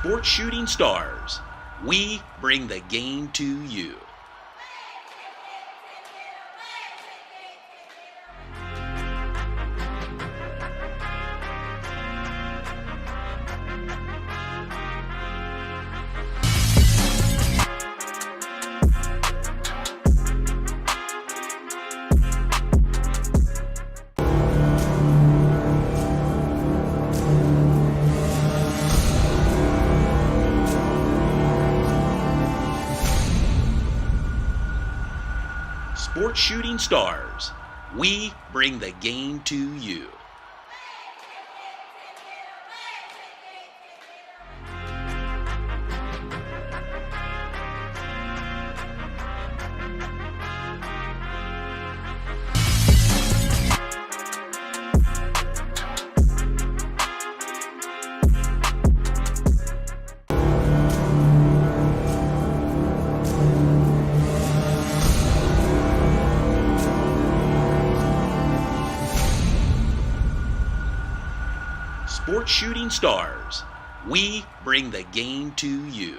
Sports Shooting Stars. We bring the game to you. Sports Shooting Stars. We bring the game to you. Sports Shooting Stars. We bring the game to you.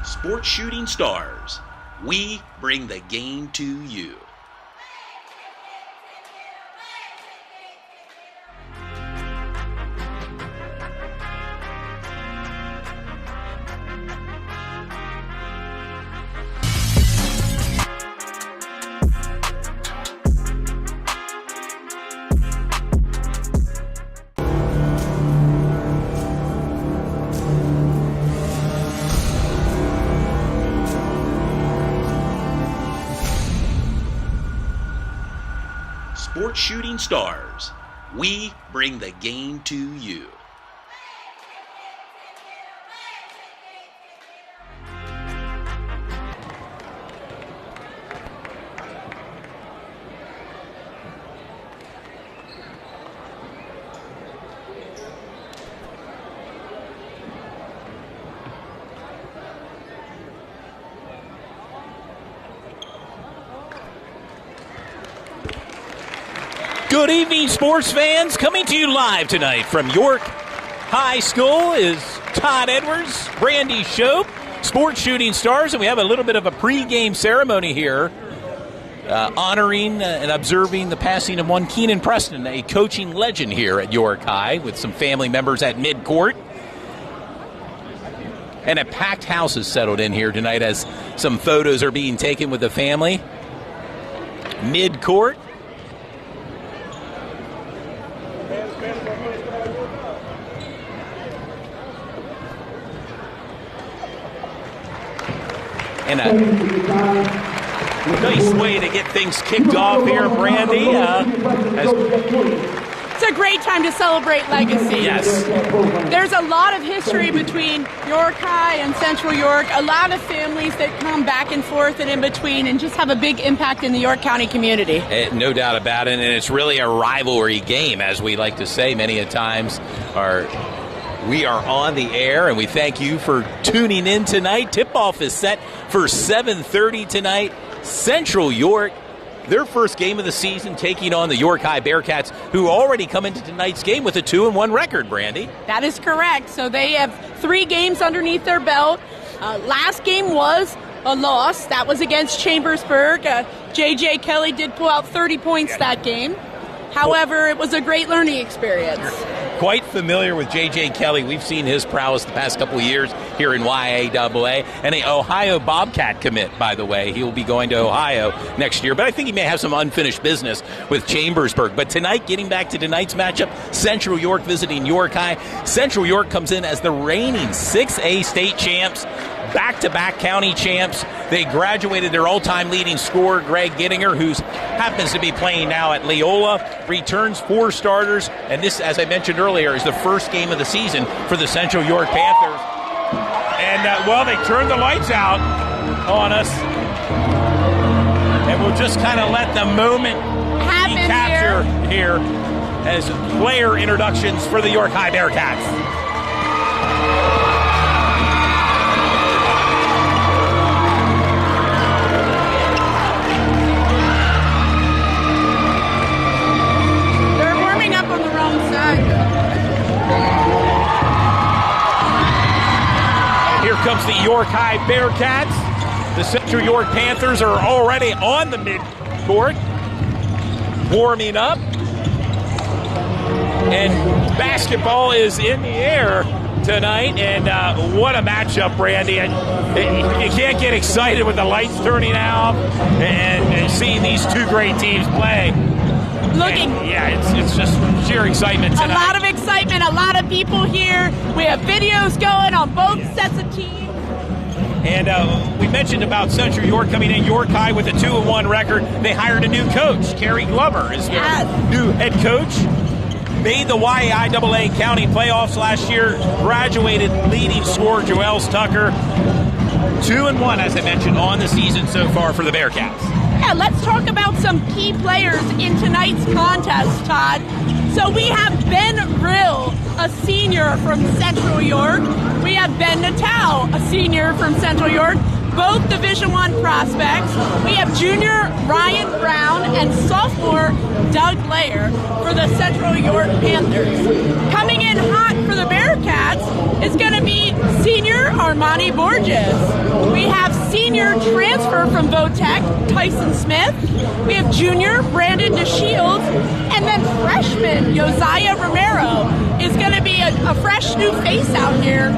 Sports Shooting Stars. We bring the game to you. Sports Shooting Stars. We bring the game to you. Good evening, sports fans. Coming to you live tonight from York High School is Todd Edwards, Brandy Shope, Sports Shooting Stars, and we have a little bit of a pregame ceremony here honoring and observing the passing of one Keenan Preston, a coaching legend here at York High, with some family members at midcourt. And a packed house is settled in here tonight as some photos are being taken with the family. Midcourt. And a nice way to get things kicked off here, Brandy. It's a great time to celebrate legacy. Yes. There's a lot of history between York High and Central York, a lot of families that come back and forth and in between and just have a big impact in the York County community. No doubt about it, and it's really a rivalry game, as we like to say many a times. We are on the air, and we thank you for tuning in tonight. Tip-off is set for 7:30 tonight. Central York, their first game of the season, taking on the York High Bearcats, who already come into tonight's game with a 2-1 record, Brandy. That is correct. So they have 3 games underneath their belt. Last game was a loss. That was against Chambersburg. J.J. Kelly did pull out 30 points that game. However, it was a great learning experience. Quite familiar with J.J. Kelly. We've seen his prowess the past couple of years here in YAAA. And an Ohio Bobcat commit, by the way. He will be going to Ohio next year. But I think he may have some unfinished business with Chambersburg. But tonight, getting back to tonight's matchup, Central York visiting York High. Central York comes in as the reigning 6A state champs. back-to-back county champs. They graduated their all-time leading scorer, Greg Gittinger, who happens to be playing now at Leola, returns 4 starters, and this, as I mentioned earlier, is the first game of the season for the Central York Panthers. And, they turned the lights out on us, and we'll just kind of let the moment be captured here as player introductions for the York High Bearcats. They're warming up on the wrong side. Here comes the York High Bearcats. The Central York Panthers are already on the mid-court, warming up. And basketball is in the air tonight, and what a matchup, Brandy. You can't get excited with the lights turning out and seeing these two great teams play. It's just sheer excitement tonight. A lot of excitement, a lot of people here. We have videos going on both sets of teams. And we mentioned about Central York coming in, York High with a 2-1 record. They hired a new coach. Kerry Glover is their new head coach. Made the YIAA County playoffs last year. Graduated leading scorer Joels Tucker. 2-1, as I mentioned, on the season so far for the Bearcats. Yeah, let's talk about some key players in tonight's contest, Todd. So we have Ben Rill, a senior from Central York. We have Ben Natal, a senior from Central York, both Division I prospects. We have junior Ryan Brown and sophomore Doug Lair for the Central York Panthers. Coming in hot for the Bearcats is going to be senior Armani Borges. We have senior transfer from Votech, Tyson Smith. We have junior Brandon DeShields. And then freshman Josiah Romero is going to be a fresh new face out here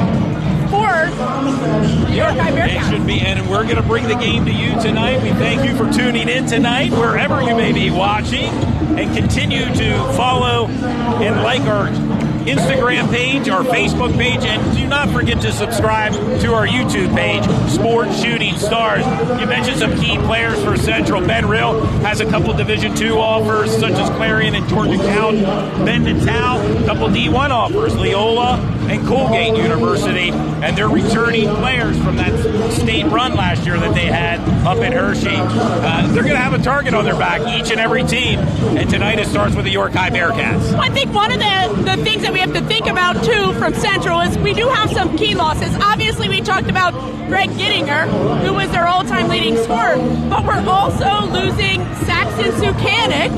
for the York High Bearcats. It should be, and we're going to bring the game to you tonight. We thank you for tuning in tonight, wherever you may be watching, and continue to follow and like our Instagram page, our Facebook page, and do not forget to subscribe to our YouTube page, Sports Shooting Stars. You mentioned some key players for Central. Ben Rill has a couple Division II offers, such as Clarion and Georgia County. Ben Natal, a couple D1 offers, Leola and Colgate University, and they're returning players from that state run last year that they had up in Hershey. They're going to have a target on their back, each and every team, and tonight it starts with the York High Bearcats. I think one of the things that we have to think about, too, from Central is we do have some key losses. Obviously, we talked about Greg Gittinger, who was their all-time leading scorer, but we're also losing Saxon Sukanik.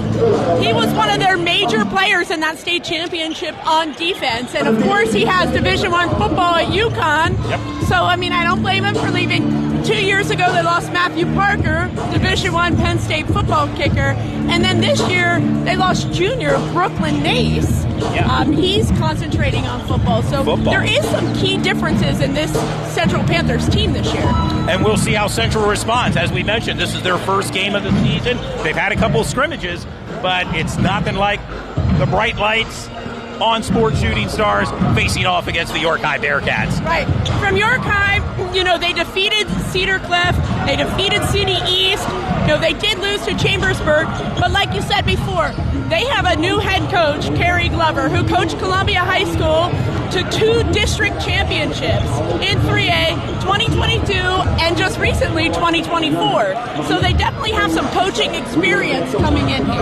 He was one of their major players in that state championship on defense, and of course he has Division I football at UConn. Yep. So, I mean, I don't blame him for leaving. 2 years ago, they lost Matthew Parker, Division I Penn State football kicker, and then this year they lost junior Brooklyn Nace. Yeah. He's concentrating on football. So there is some key differences in this Central Panthers team this year. And we'll see how Central responds. As we mentioned, this is their first game of the season. They've had a couple of scrimmages, but it's nothing like the bright lights on Sports Shooting Stars facing off against the York High Bearcats. Right. From York High, they defeated Cedar Cliff. They defeated CD East. They did lose to Chambersburg. But like you said before, they have a new head coach, Kerry Glover, who coached Columbia High School to 2 district championships in 3A, 2022, and just recently 2024. So they definitely have some coaching experience coming in here.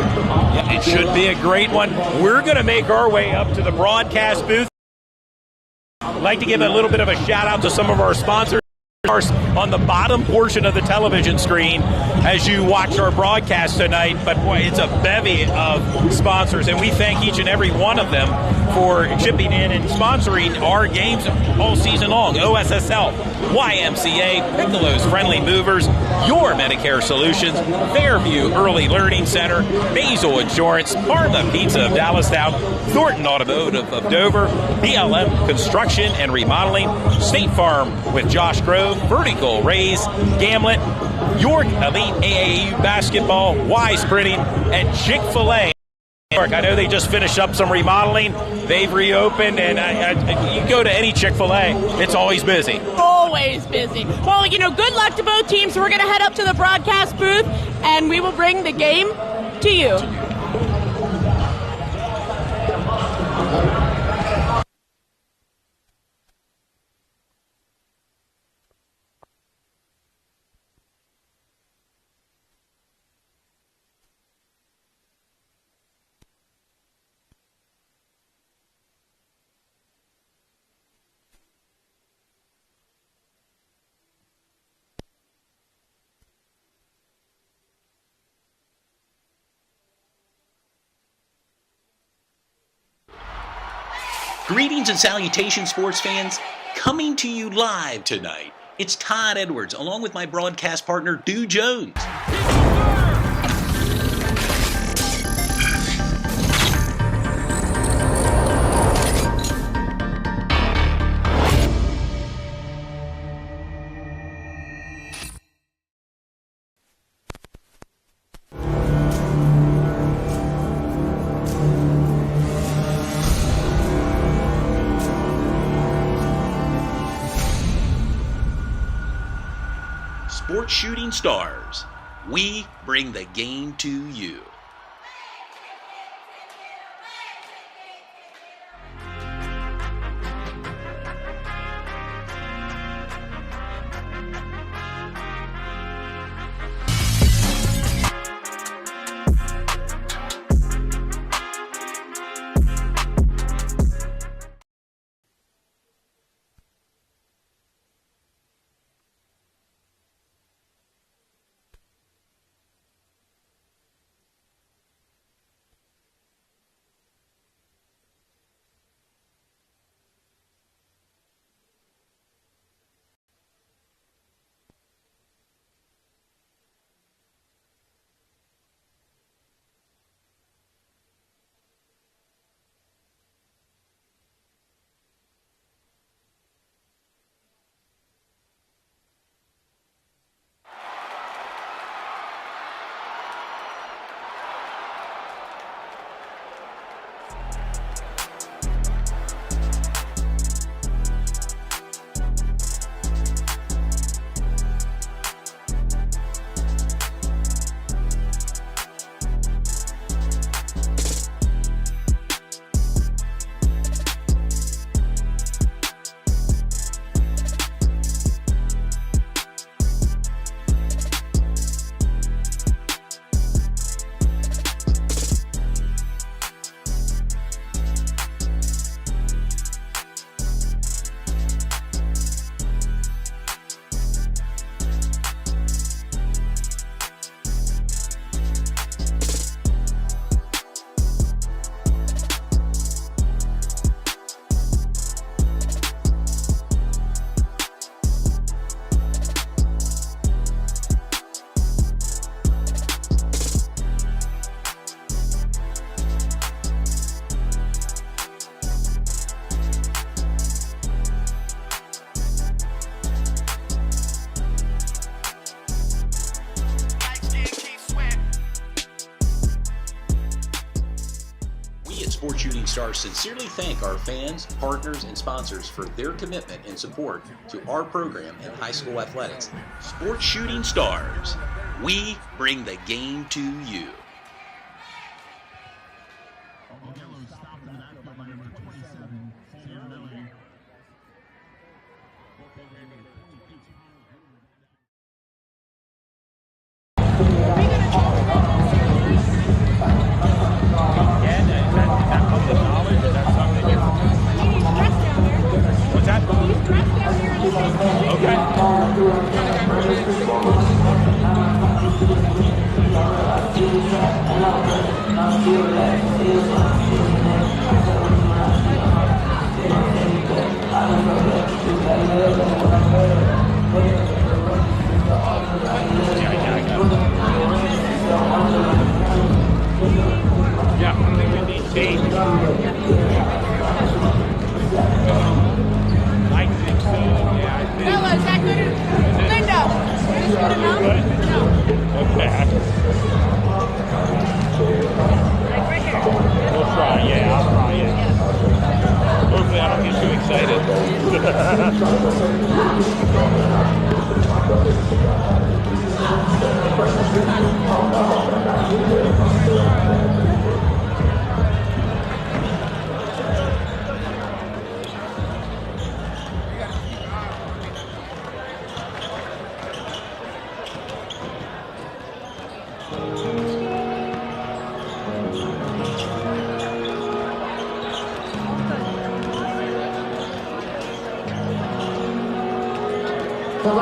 Yeah, it should be a great one. We're going to make our way up to the broadcast booth. I'd like to give a little bit of a shout out to some of our sponsors on the bottom portion of the television screen as you watch our broadcast tonight. But boy, it's a bevy of sponsors, and we thank each and every one of them for chipping in and sponsoring our games all season long. OSS Health, YMCA, Piccolo's Friendly Movers, Your Medicare Solutions, Fairview Early Learning Center, Basil Insurance, Parma Pizza of Dallastown, Thornton Automotive of Dover, BLM Construction and Remodeling, State Farm with Josh Grove, Vertical Rays, Gamlet, York Elite AAU Basketball, Wise Printing, and Chick-fil-A. I know they just finished up some remodeling. They've reopened, and you go to any Chick-fil-A, it's always busy. Always busy. Well, good luck to both teams. We're going to head up to the broadcast booth, and we will bring the game to you. Greetings and salutations, sports fans. Coming to you live tonight, it's Todd Edwards, along with my broadcast partner, Dew Jones. Sports Shooting Stars, we bring the game to you. Sports Shooting Stars sincerely thank our fans, partners, and sponsors for their commitment and support to our program in high school athletics. Sports Shooting Stars, we bring the game to you. Okay. Is that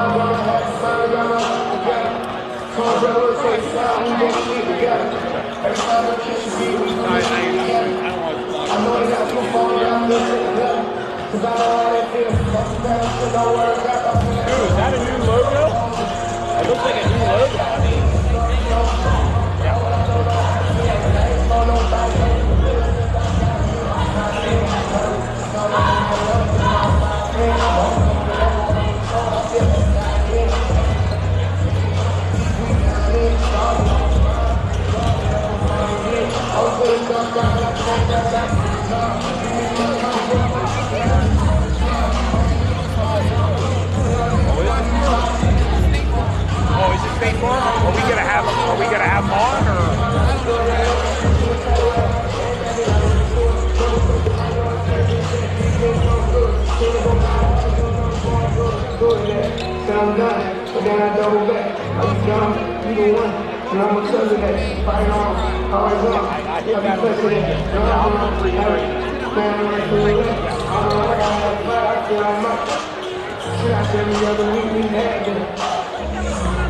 a new logo? It looks like a new logo. Oh, is it State Farm? Are we gonna have them on or? I'm done, but then I double back. I'm done, you the one. And I'm gonna tell you that. Fight on, always on. I'll be president. I'm gonna reiterate. I said the other week we had it.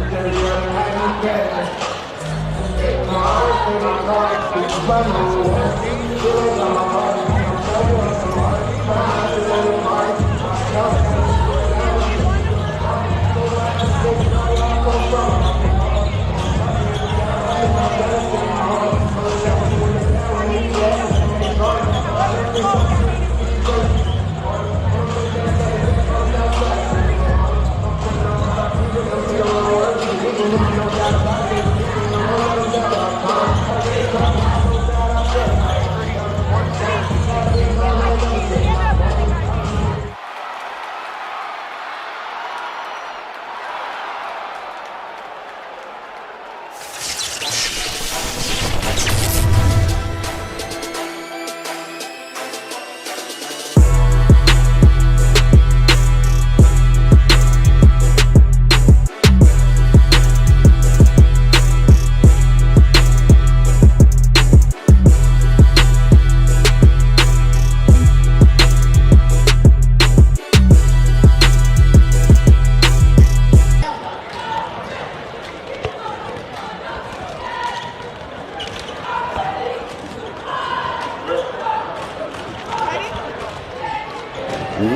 Every other night we had it. My heart and my heart is bundled. Feelings on my heart. I'm feeling on my heart. My heart is on my heart.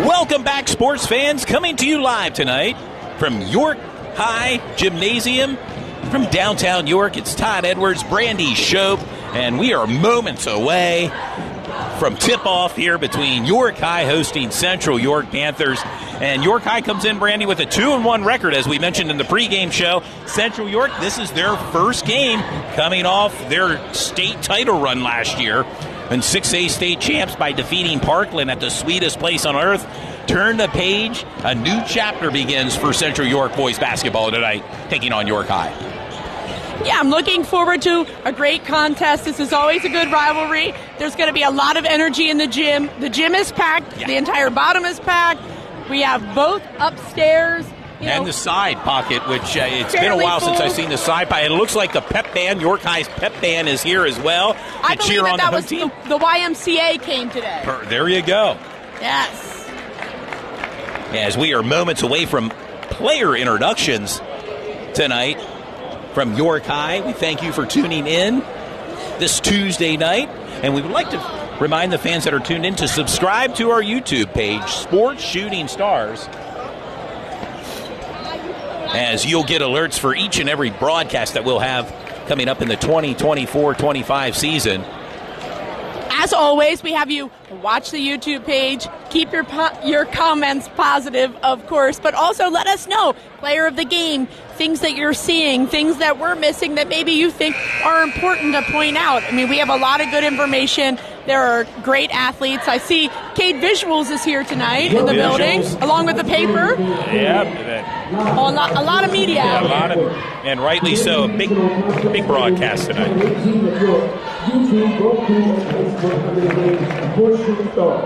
Welcome back, sports fans. Coming to you live tonight from York High Gymnasium from downtown York. It's Todd Edwards, Brandy Shope, and we are moments away from tip-off here between York High hosting Central York Panthers. And York High comes in, Brandy, with a 2-1 record, as we mentioned in the pregame show. Central York, this is their first game coming off their state title run last year. And 6A state champs by defeating Parkland at the sweetest place on earth. Turn the page. A new chapter begins for Central York boys basketball tonight, taking on York High. Yeah, I'm looking forward to a great contest. This is always a good rivalry. There's going to be a lot of energy in the gym. The gym is packed. Yeah. The entire bottom is packed. We have both upstairs. And the side pocket, which it's been a while since I've seen the side pocket. It looks like the pep band, York High's pep band, is here as well. I believe that was the YMCA came today. There you go. Yes. As we are moments away from player introductions tonight from York High, we thank you for tuning in this Tuesday night. And we would like to remind the fans that are tuned in to subscribe to our YouTube page, Sports Shooting Stars, as you'll get alerts for each and every broadcast that we'll have coming up in the 2024-25 season. As always, we have you watch the YouTube page, keep your comments positive, of course, but also let us know, player of the game, things that you're seeing, things that we're missing that maybe you think are important to point out. I mean, we have a lot of good information. There are great athletes. I see Cade Visuals is here tonight in the building, along with the paper. Yeah. A lot of media. Yeah, a lot of, and rightly so. Big broadcast tonight. YouTube, Roku, and Facebook Sports Shooting Stars.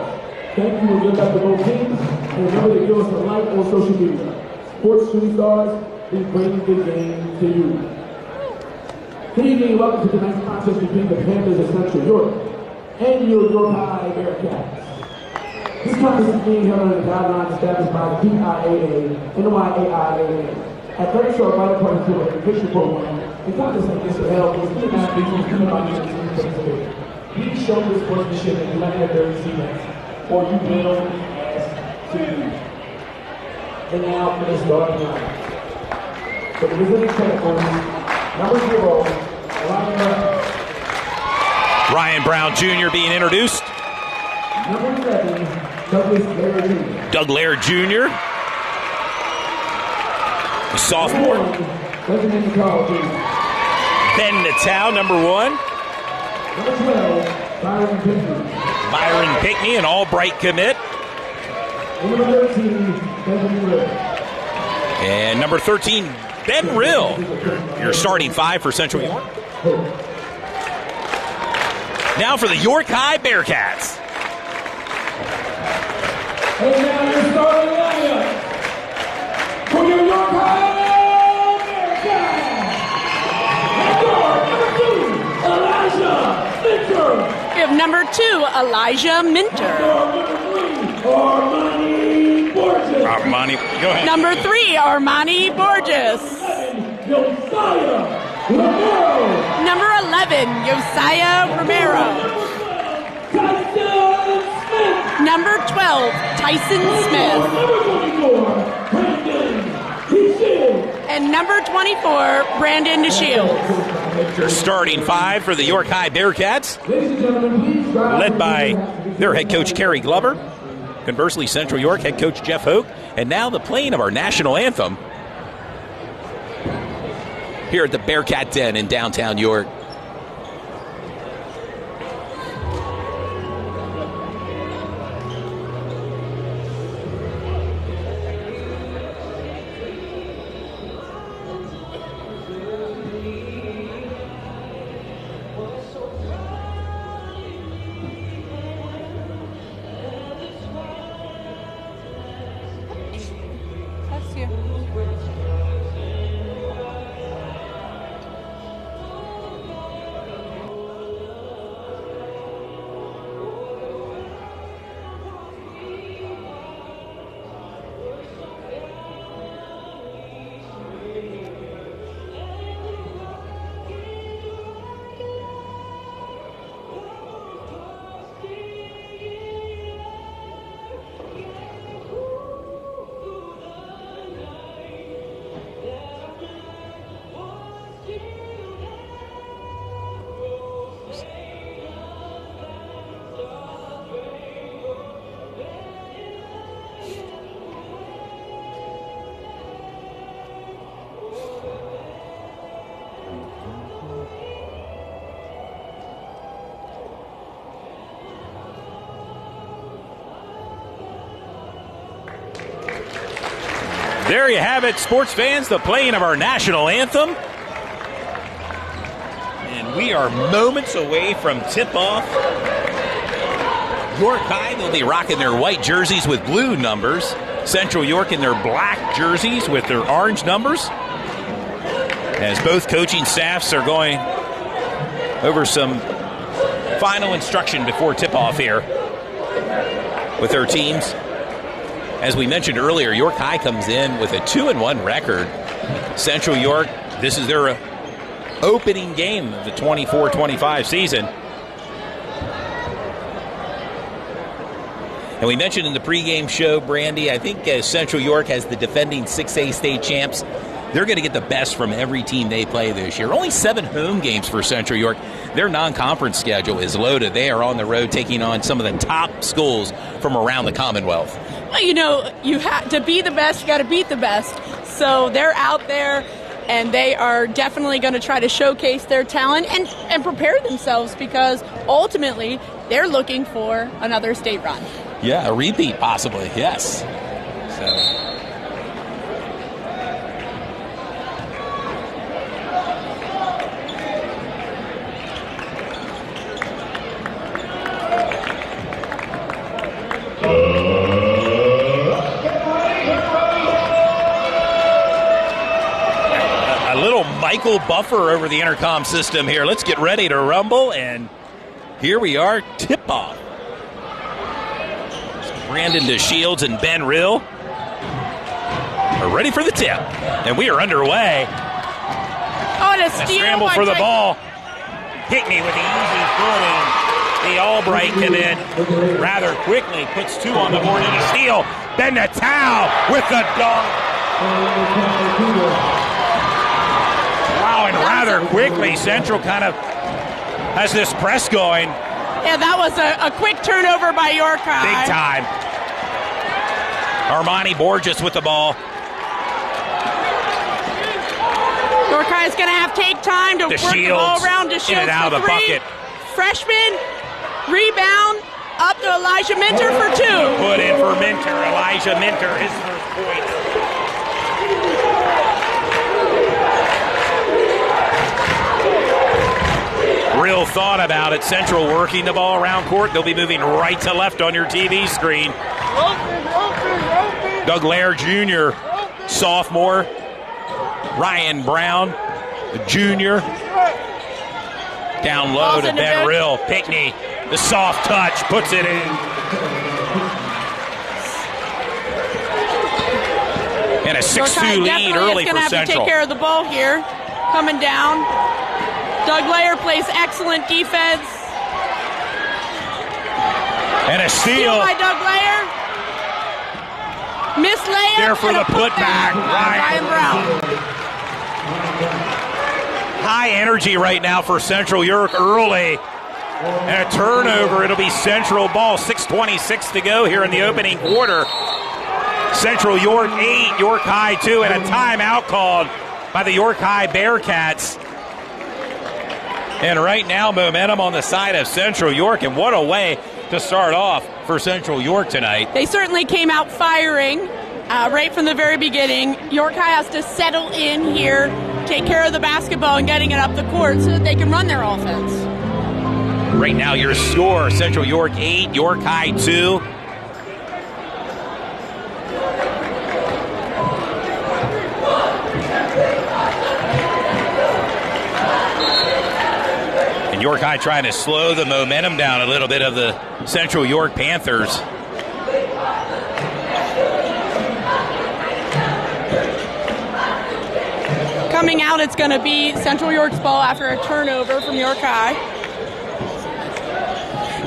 Thank you again, Dr. Bo King. And remember to give us a like on social media. Sports Shooting Stars is bringing the game to you. Good evening, welcome to tonight's contest between the Panthers of Central York and your York High Bearcats. This contest is being held under the guidelines established by the PIAA, NYAIAA. Athletic Show Vital Partnership Education Program. The contest like this are held for student athletes who do not need to participate. Please show your sportsmanship and do not have their events, or you will be asked to leave. And now for the starting line. For the visiting category, number 0, Ryan Brown Jr. being introduced. number 7, Douglas Laird Jr. Doug Laird Jr. The sophomore. Benjamin College. Ben Natal, number 1. Number 12, Byron Pinkney. Byron Pinkney, an Albright commit. And number 13, Benjamin Rill. And number 13, Ben Rill. Your starting 5 for Central York. Now for the York High Bearcats. And now your starting lineup for your York High Bearcats. We have number 2, Elijah Minter. Armani Borges. Armani, go ahead. Number 3, Armani Borges. Josiah Romero. Number 11, Josiah Romero. Tyson Smith. Number 12, Tyson Smith. Number 24, Brandon Shields. And number 24, Brandon DeShields. Your starting 5 for the York High Bearcats, Ladies and gentlemen, please drive led by their head coach, Kerry Glover. Conversely, Central York head coach, Jeff Hoke. And now the playing of our national anthem here at the Bearcat Den in downtown York. There you have it, sports fans, the playing of our national anthem. And we are moments away from tip-off. York High, they'll be rocking their white jerseys with blue numbers. Central York in their black jerseys with their orange numbers. As both coaching staffs are going over some final instruction before tip-off here with their teams. As we mentioned earlier, York High comes in with a 2-1 record. Central York, this is their opening game of the 24-25 season. And we mentioned in the pregame show, Brandy, I think Central York has the defending 6A state champs. They're going to get the best from every team they play this year. Only 7 home games for Central York. Their non-conference schedule is loaded. They are on the road taking on some of the top schools from around the Commonwealth. Well, you know, you have to be the best, you got to beat the best. So they're out there, and they are definitely going to try to showcase their talent and prepare themselves, because ultimately they're looking for another state run. Yeah, a repeat possibly, yes. So. Michael Buffer over the intercom system here. Let's get ready to rumble, and here we are, tip-off. Brandon DeShields and Ben Rill are ready for the tip. And we are underway. Oh, and a A steal scramble by for the Tyson. ball. Pickney with the easy footing. The Albright come in rather quickly. Puts 2 on the board and a steal. Ben Natal with the dunk. Wow, and rather quickly, Central kind of has this press going. Yeah, that was a quick turnover by York High. Big time. Armani Borges with the ball. York High is going to have to take time to work the ball around. In and out of the bucket. Freshman, rebound, up to Elijah Minter for 2. Put in for Minter. Elijah Minter, his first point. Real thought about it. Central working the ball around court. They'll be moving right to left on your TV screen. Doug Lair Jr., sophomore. Ryan Brown, the junior. Down low to Ben Rill. Pickney, the soft touch, puts it in. And a 6-2 lead early for Central. Going to have to take care of the ball here. Coming down. Doug Lair plays excellent defense. And a steal by Doug Lair. Miss layup. there for the putback. Ryan Brown. High energy right now for Central York early. And a turnover. It'll be Central ball. 6:26 to go here in the opening quarter. Central York 8, York High 2, and a timeout called by the York High Bearcats. And right now, momentum on the side of Central York, and what a way to start off for Central York tonight. They certainly came out firing right from the very beginning. York High has to settle in here, take care of the basketball and getting it up the court so that they can run their offense. Right now, your score, Central York 8, York High 2. And York High trying to slow the momentum down a little bit of the Central York Panthers. Coming out, it's going to be Central York's ball after a turnover from York High.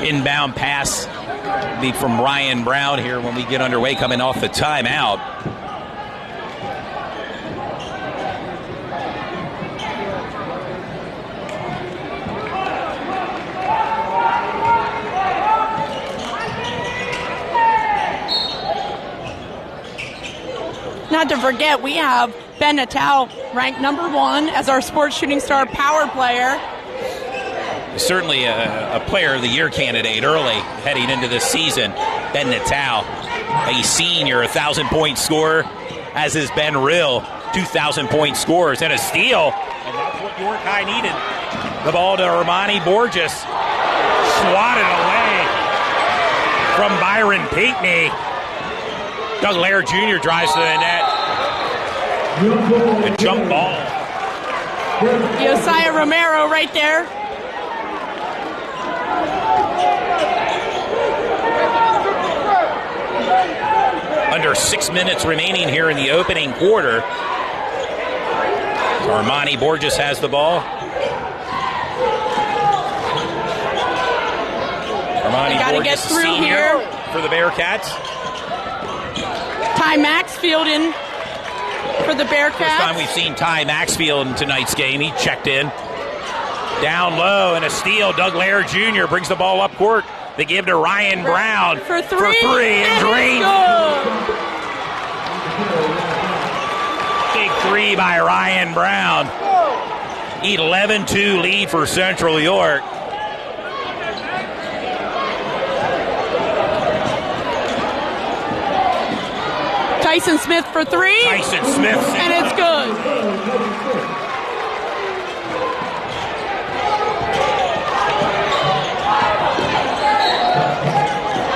Inbound pass be from Ryan Brown here when we get underway coming off the timeout. Not to forget, we have Ben Natal ranked number 1 as our Sports Shooting Star power player. Certainly a player of the year candidate early heading into this season. Ben Natal, a senior, 1,000-point scorer, as is Ben Rill, 2,000-point scorers, and a steal. And that's what York High needed. The ball to Armani Borges. Swatted away from Byron Pinkney. Doug Lair Jr. drives to the net. A jump ball. Josiah Romero right there. Under 6 minutes remaining here in the opening quarter. Armani Borges has the ball. Armani Borges, get through senior here for the Bearcats. Ty Maxfield in for the Bearcats. First time we've seen Ty Maxfield in tonight's game. He checked in. Down low and a steal. Doug Lair Jr. brings the ball up court. They give to Ryan Brown for three and drained. Big three by Ryan Brown. 11-2 lead for Central York. Tyson Smith for 3. Tyson Smith. And it's good.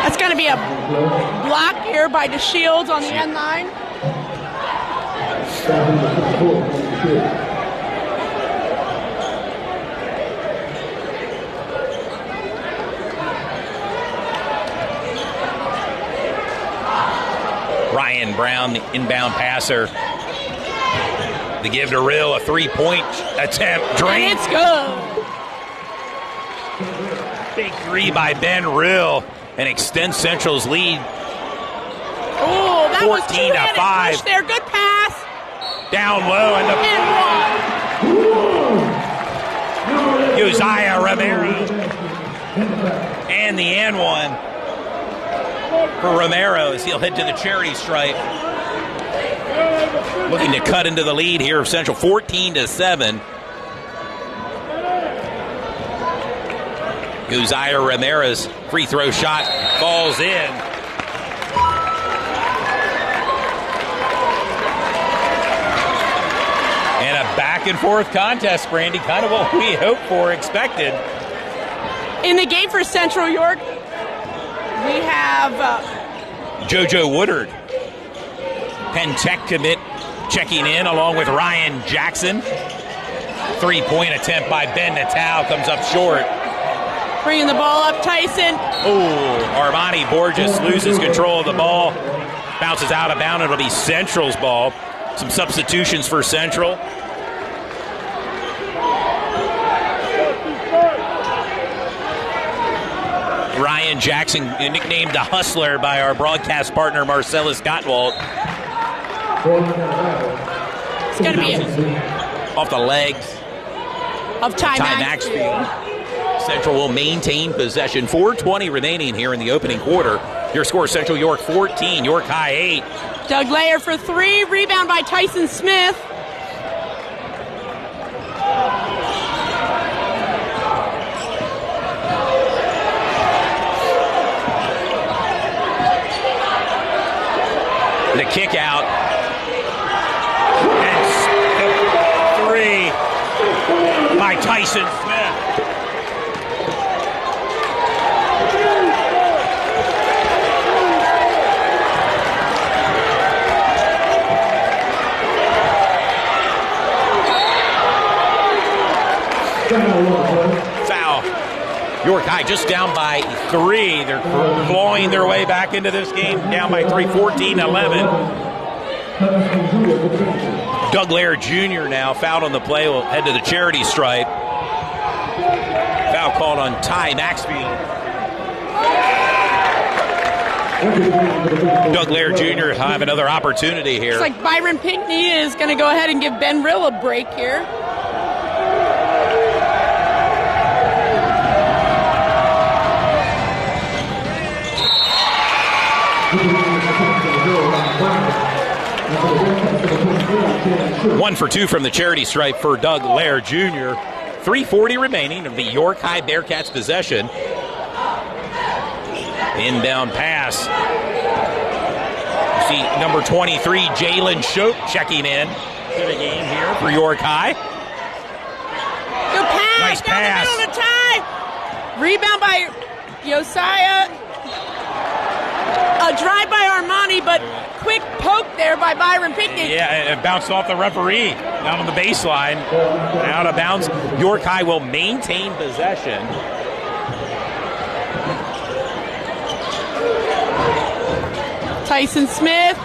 That's going to be a block here by DeShields on the end line. Ryan Brown, the inbound passer. The give to Rill, a three-point attempt. Drain. And it's good. Big three by Ben Rill and extends Central's lead. Oh, that was 14-5. push there. Good pass. Down low and the Josiah Romero. And the and one for Romero as he'll head to the charity stripe. Looking to cut into the lead here of Central, 14-7. Josiah Romero's free throw shot falls in. And a back and forth contest, Brandy, kind of what we hoped for, expected. In the game for Central York, we have JoJo Woodard, Penn Tech commit, checking in along with Ryan Jackson. Three-point attempt by Ben Natal comes up short. bringing the ball up. Tyson. Oh, Armani Borges loses control of the ball. Bounces out of bounds. It'll be Central's ball. Some substitutions for Central. Ryan Jackson, nicknamed the Hustler by our broadcast partner Marcellus Gottwald. It's going to be off the legs of Ty Maxfield. Central will maintain possession. 4:20 remaining here in the opening quarter. Your score, Central York 14, York High 8. Doug Layer for three. Rebound by Tyson Smith. The kick out. And the three by Tyson Smith. Foul. York High just down by 3. They're clawing their way back into this game, down by 3, 14-11. Doug Laird Jr. now fouled on the play, will head to the charity stripe. Foul called on Ty Maxfield. Doug Laird Jr. have another opportunity here. Looks like Byron Pinckney is going to go ahead and give Ben Rill a break here. One for 2 from the charity stripe for Doug Laird Jr. 3:40 remaining of the York High Bearcats' possession. Inbound pass. You see number 23, Jalen Schopp, checking in to the game here for York High. Good pass. Nice down pass. the middle of the tie. Rebound by Josiah. A drive by Armani, but quick poke there by Byron Pinckney. Yeah, it bounced off the referee down on the baseline. Out of bounds. York High will maintain possession. Tyson Smith.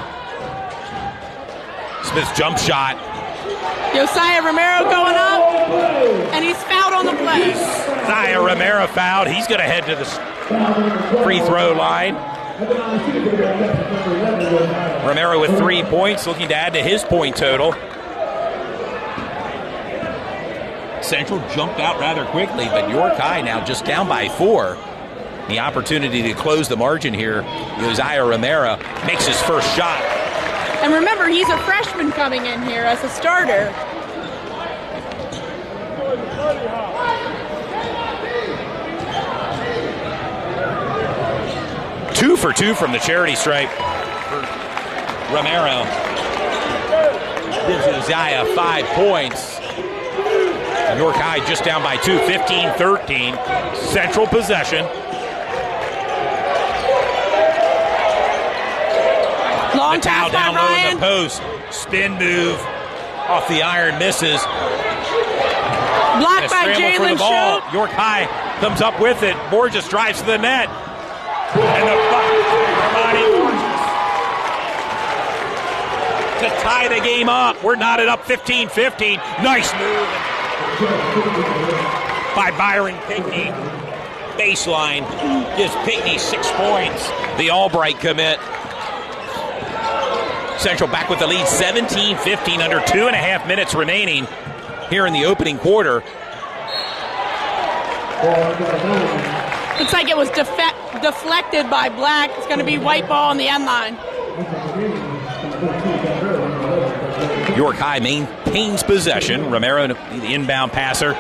Smith's jump shot. Josiah Romero going up, and he's fouled on the play. Josiah Romero fouled. He's going to head to the free throw line. Romero with 3 points, looking to add to his point total. Central jumped out rather quickly, but York High now just down by 4. The opportunity to close the margin here. Josiah Romero makes his first shot. And remember, he's a freshman coming in here as a starter. Two for 2 from the charity stripe for Romero. Gives Josiah 5 points. York High just down by 2, 15-13. Central possession. Long Natal pass by down low Ryan. in the post. Spin move off the iron, misses. Blocked by Scramble for the Jalen ball. Schopp. York High comes up with it. Borges drives to the net. And the block by Armani Borges. tie the game up. We're knotted up 15-15. Nice move by Byron Pinkney. Baseline gives Pinkney 6 points. The Albright commit. Central back with the lead, 17-15, under 2.5 minutes remaining here in the opening quarter. Looks like it was deflected by Black. It's going to be white ball on the end line. York High maintains possession. Romero, the inbound passer.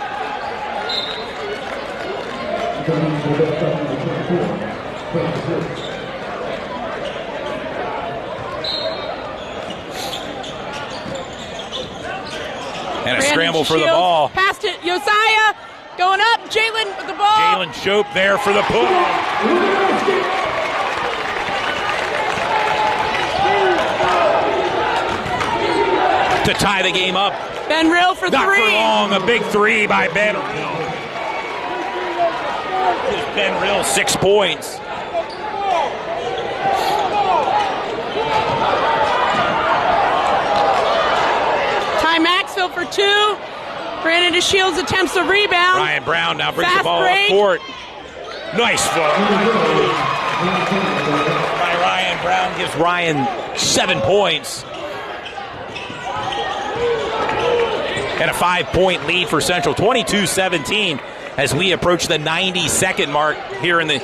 And a scramble for the ball. Passed it. Josiah going up. Jalen with the ball. Jalen Shope there for the pull. To tie the game up. Ben Rill for Not three. for long. A big three by Ben Rill. Gives Ben Rill 6 points. Ty Maxfield for two. Brandon DeShields attempts a rebound. Ryan Brown now brings Fast the ball break. up court. Nice foot. By Ryan Brown gives Ryan 7 points. And a 5-point lead for Central, 22-17, as we approach the 90-second mark here in the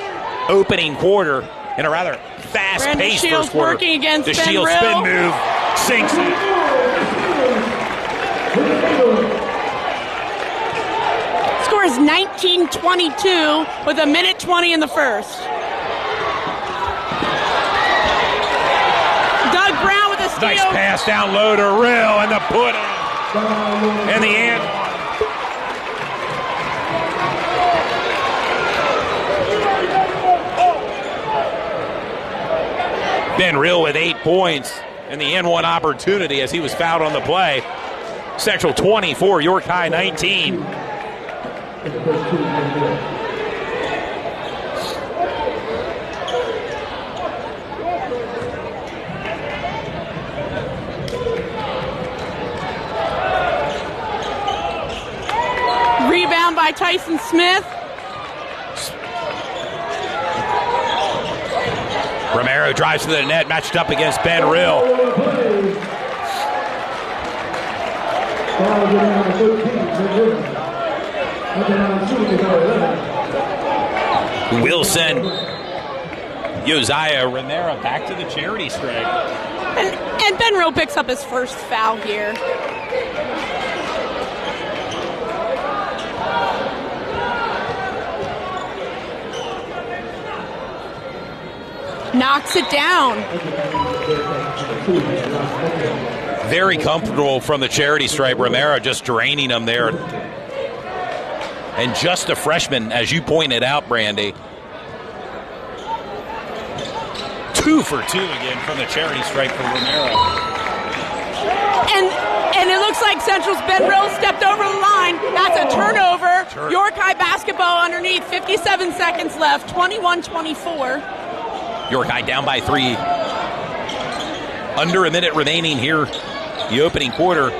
opening quarter in a rather fast-paced first quarter. Working against Ben DeShields Rill. spin move, sinks it. Score is 19-22 with a minute 20 in the first. Doug Brown with a steal. Nice pass down low to Rill and the put in. And the end. Ben Rill with 8 points and the N1 opportunity as he was fouled on the play. Central 24, York High 19. Rebound by Tyson Smith. Romero drives to the net, matched up against Ben Rill. Wilson, Josiah Romero back to the charity stripe. And Ben Rill picks up his first foul here. Knocks it down. Very comfortable from the charity stripe. Romero just draining them there. And just a freshman, as you pointed out, Brandy. 2 for 2 again from the charity stripe for Romero. And it looks like Central's Ben Rill stepped over the line. That's a turnover. York High basketball underneath. 57 seconds left. 21-24. York High down by 3. Under a minute remaining here, the opening quarter.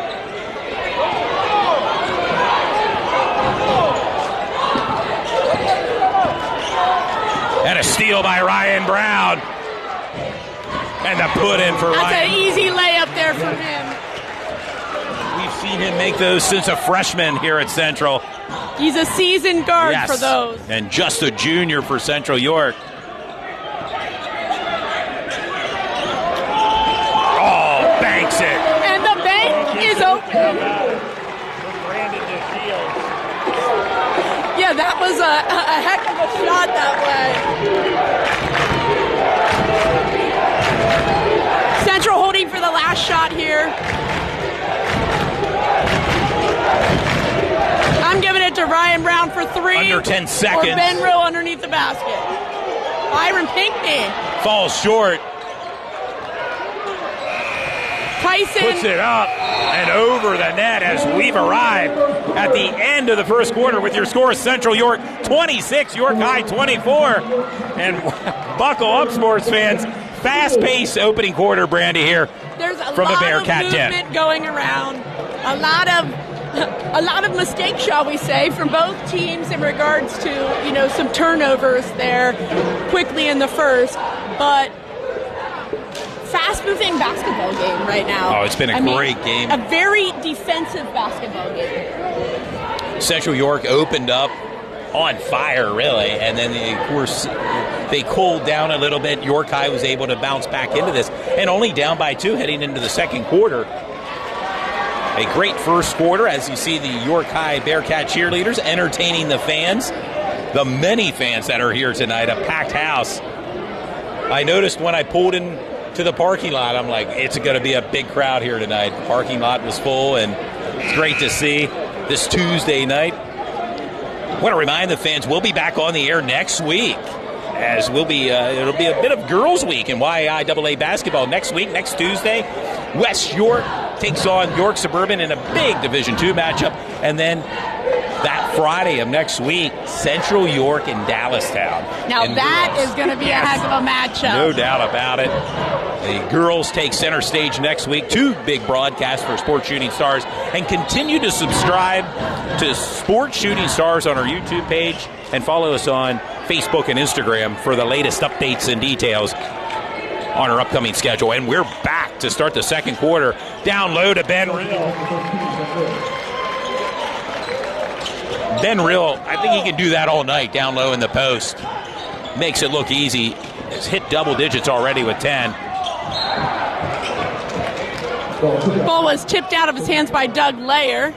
And a steal by Ryan Brown. And the put in for That's Ryan. an easy layup there for him. We've seen him make those since a freshman here at Central. He's a seasoned guard for those. And just a junior for Central York. Banks it. And the bank is open. Yeah, that was a heck of a shot that way. Central holding for the last shot here. I'm giving it to Ryan Brown for 3. Under 10 seconds. Or Ben Rill underneath the basket. Byron Pinkney. Falls short. Tyson puts it up and over the net as we've arrived at the end of the first quarter with your score: Central York 26, York High 24. And buckle up, sports fans. Fast-paced opening quarter, Brandy, here. There's a from a lot Bearcat of den. movement going around. A lot of mistakes, shall we say, from both teams in regards to, some turnovers there quickly in the first. But fast-moving basketball game right now. Oh, it's been a great game. A very defensive basketball game. Central York opened up on fire, really, and then of course they cooled down a little bit. York High was able to bounce back into this, and only down by 2 heading into the second quarter. A great first quarter, as you see the York High Bearcat cheerleaders entertaining the fans, the many fans that are here tonight, a packed house. I noticed when I pulled in to the parking lot, I'm like, it's going to be a big crowd here tonight. The parking lot was full, and it's great to see this Tuesday night. I want to remind the fans we'll be back on the air next week, as it'll be a bit of girls' week in YIAA basketball next week, next Tuesday. West York takes on York Suburban in a big Division II matchup, and then that Friday of next week, Central York and Dallastown. Now that is going to be a heck of a matchup. No doubt about it. The girls take center stage next week. 2 big broadcasts for Sports Shooting Stars. And continue to subscribe to Sports Shooting Stars on our YouTube page and follow us on Facebook and Instagram for the latest updates and details on our upcoming schedule. And we're back to start the second quarter. Down low to Ben Real. Ben Real, I think he can do that all night down low in the post. Makes it look easy. Has hit double digits already with 10. Ball was tipped out of his hands by Doug Layer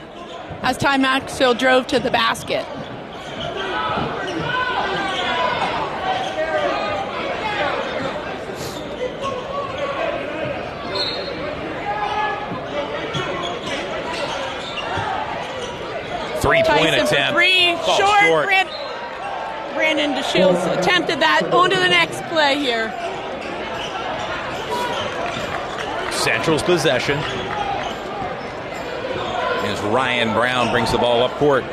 as Ty Maxfield drove to the basket. Three-point Tyson attempt. for 3, short. Brandon DeShields attempted that. On to the next play here. Central's possession as Ryan Brown brings the ball up court.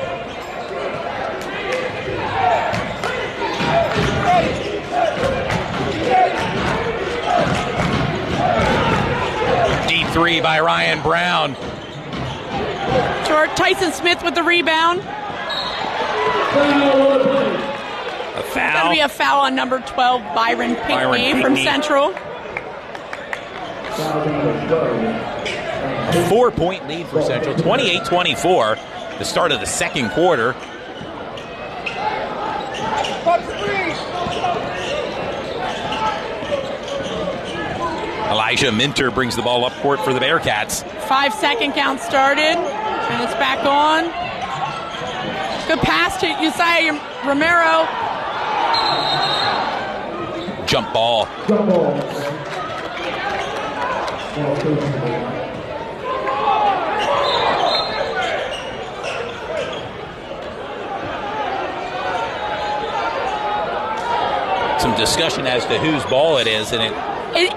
Deep 3 by Ryan Brown. Short. Tyson Smith with the rebound. A foul. That'll be a foul on number 12, Byron Pinkney from Central. 4-point lead for Central, 28-24, the start of the second quarter. Elijah Minter brings the ball up court for the Bearcats. 5-second count started, and it's back on. Good pass to Uzziah Romero. Jump ball. Some discussion as to whose ball it is, and it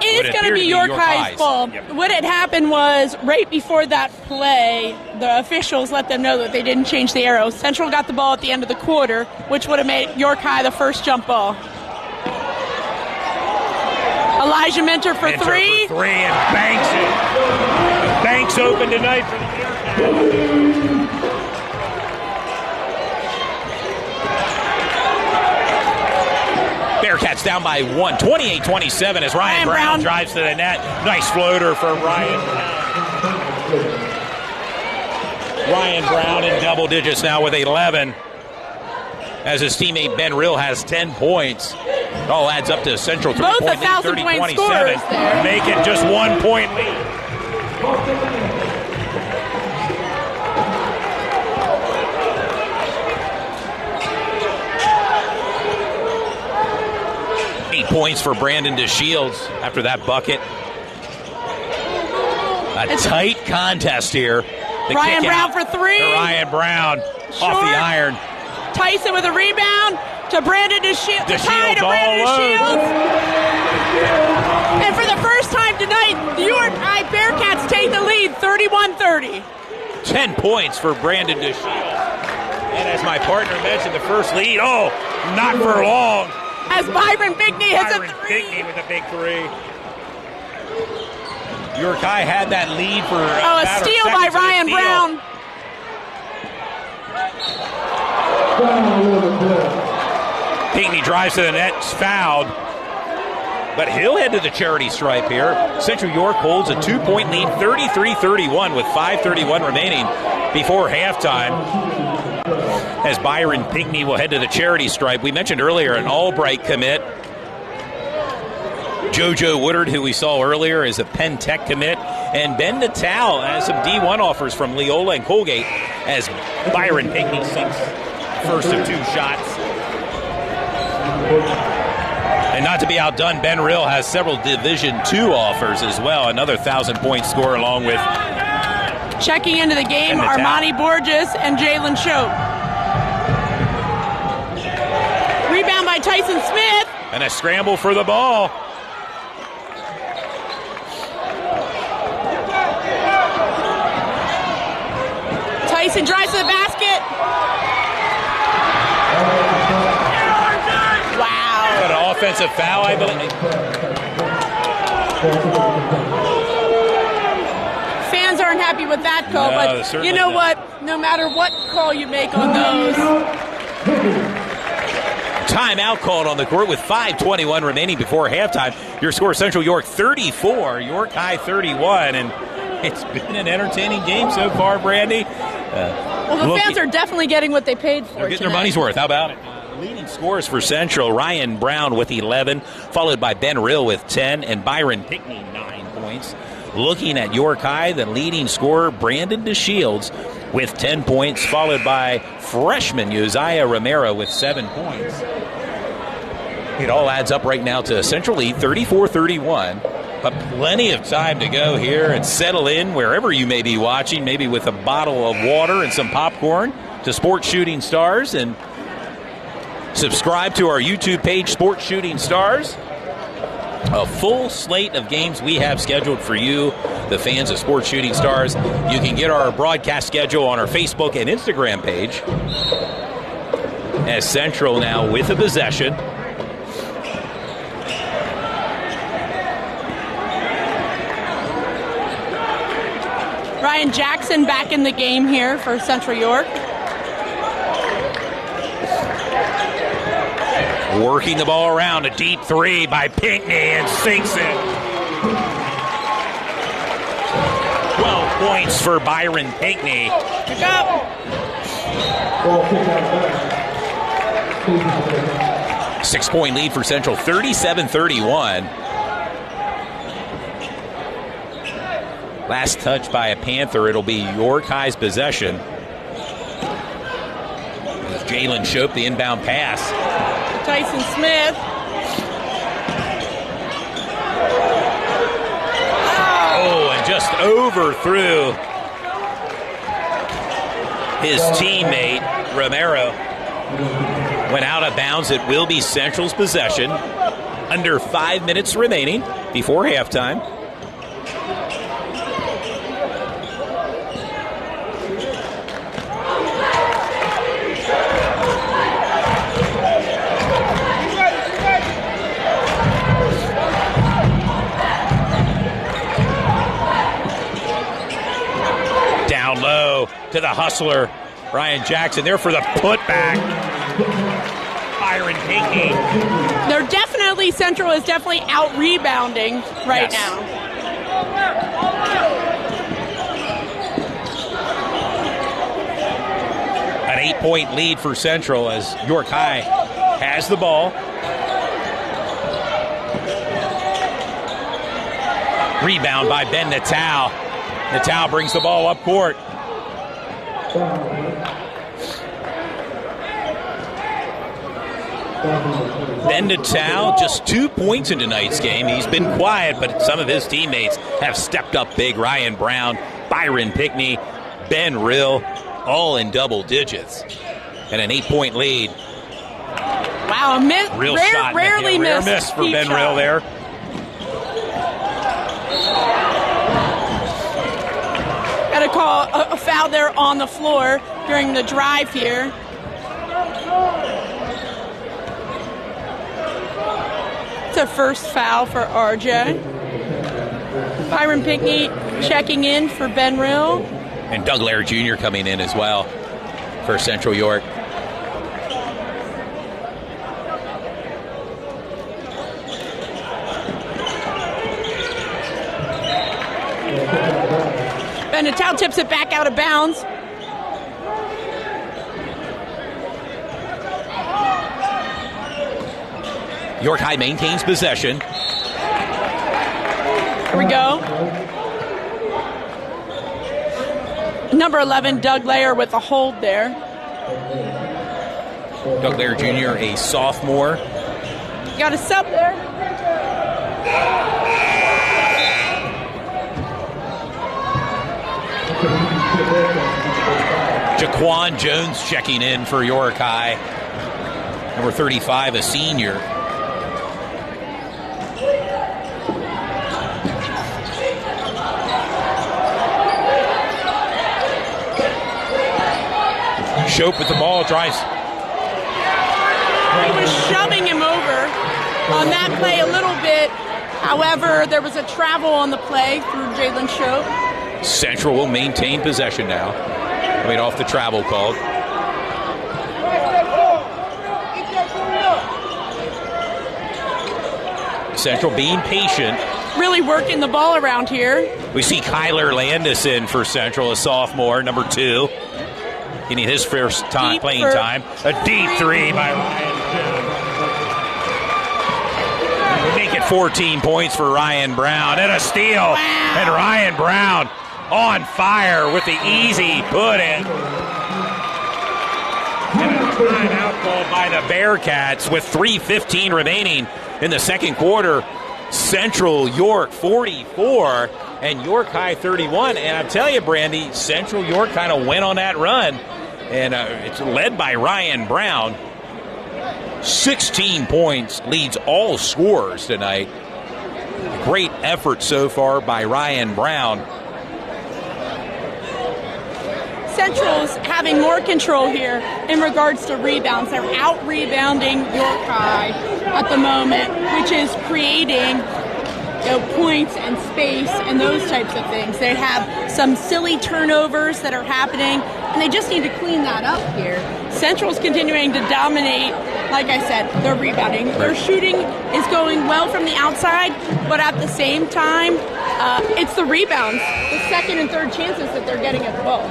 is going to be York High's ball. Yep. What had happened was right before that play, the officials let them know that they didn't change the arrow. Central got the ball at the end of the quarter, which would have made York High the first jump ball. Elijah Minter for 3. For 3 and banks it. Banks open tonight for the Bearcats. Bearcats down by 1, 28-27 as Ryan Brown drives to the net. Nice floater for Ryan Brown. Ryan Brown in double digits now with 11. As his teammate Ben Real has 10 points. It all adds up to Central 3-point lead, 30-27. Make it just 1 point lead. Points for Brandon DeShields after that bucket. A tight contest here. Ryan Brown for 3. Ryan Brown off the iron. Tyson with a rebound to Brandon DeShields. DeShields all over. And for the first time tonight, the York High Bearcats take the lead, 31-30. 10 points for Brandon DeShields. And as my partner mentioned, the first lead, not for long. As Byron Pinkney hits a 3. Byron Pinkney with a big 3. York High had that lead for a steal by Ryan Brown. Pinckney drives to the net, fouled. But he'll head to the charity stripe here. Central York holds a 2-point lead, 33-31 with 5:31 remaining before halftime. As Byron Pinckney will head to the charity stripe. We mentioned earlier an Albright commit. JoJo Woodard, who we saw earlier, is a Penn Tech commit. And Ben Natal has some D1 offers from Leola and Colgate as Byron Pinckney sinks first of 2 shots. And not to be outdone, Ben Rill has several Division II offers as well. Another 1,000-point score along with... Checking into the game, Armani Borges and Jalen Shope. Rebound by Tyson Smith. And a scramble for the ball. Tyson drives to the basket. Wow. An offensive foul, I believe. Fans aren't happy with that call, but you know what? No matter what call you make on those. Timeout called on the court with 5:21 remaining before halftime. Your score, Central York 34, York High 31, and it's been an entertaining game so far, Brandy. Well, the fans are definitely getting what they paid for. They're getting their money's worth. How about it? Leading scorers for Central, Ryan Brown with 11, followed by Ben Rill with 10, and Byron Pinckney 9 points. Looking at York High, the leading scorer, Brandon DeShields, with 10 points, followed by freshman Josiah Romero with 7 points. It all adds up right now to a Central lead, 34-31. But plenty of time to go here and settle in wherever you may be watching, maybe with a bottle of water and some popcorn, to Sports Shooting Stars, and subscribe to our YouTube page, Sports Shooting Stars. A full slate of games we have scheduled for you, the fans of Sports Shooting Stars. You can get our broadcast schedule on our Facebook and Instagram page. As Central now with a possession. Ryan Jackson back in the game here for Central York. Working the ball around, a deep 3 by Pinckney, and sinks it. 12 points for Byron Pinckney. Pick up. 6-point lead for Central, 37-31. Last touch by a Panther. It'll be York High's possession. Jalen Shope, the inbound pass. Tyson Smith. Oh, and just overthrew his teammate, Romero. Went out of bounds. It will be Central's possession. Under 5 minutes remaining before halftime. Down low to the hustler, Ryan Jackson, there for the putback. Byron Pinckney. They're definitely, Central is definitely out rebounding right now. An 8-point lead for Central as York High has the ball. Rebound by Ben Natal. Natal brings the ball up court. Ben Natal, just 2 points in tonight's game. He's been quiet, but some of his teammates have stepped up big. Ryan Brown, Byron Pinckney, Ben Rill, all in double digits. And an 8-point lead. Wow, a miss. Rarely rare miss for Ben Rill there. Got to call a foul there on the floor during the drive here. It's a first foul for RJ. Byron Pinckney checking in for Ben Rill. And Doug Lair Jr. coming in as well for Central York. Ben Natal tips it back out of bounds. York High maintains possession. Here we go. Number 11, Doug Lair with a hold there. Doug Lair Jr., a sophomore. Got a sub there. Jaquan Jones checking in for York High. Number 35, a senior. Shope with the ball, drives. He was shoving him over on that play a little bit. However, there was a travel on the play through Jalen Shope. Central will maintain possession now. Coming off the travel called. Central being patient. Really working the ball around here. We see Kyler Landis in for Central, a sophomore, number 2. Getting his first time Deep playing for time. A deep 3 by Ryan. Make it 14 points for Ryan Brown. And a steal. Wow. And Ryan Brown on fire with the easy put in. And a timeout called by the Bearcats with 3:15 remaining in the second quarter. Central York 44 and York High 31. And I tell you, Brandy, Central York kind of went on that run. And it's led by Ryan Brown. 16 points, leads all scorers tonight. Great effort so far by Ryan Brown. Central's having more control here in regards to rebounds. They're out-rebounding York High at the moment, which is creating points and space and those types of things. They have some silly turnovers that are happening, and they just need to clean that up here. Central's continuing to dominate, like I said, their rebounding. Their shooting is going well from the outside, but at the same time, it's the rebounds, the second and third chances that they're getting at the ball.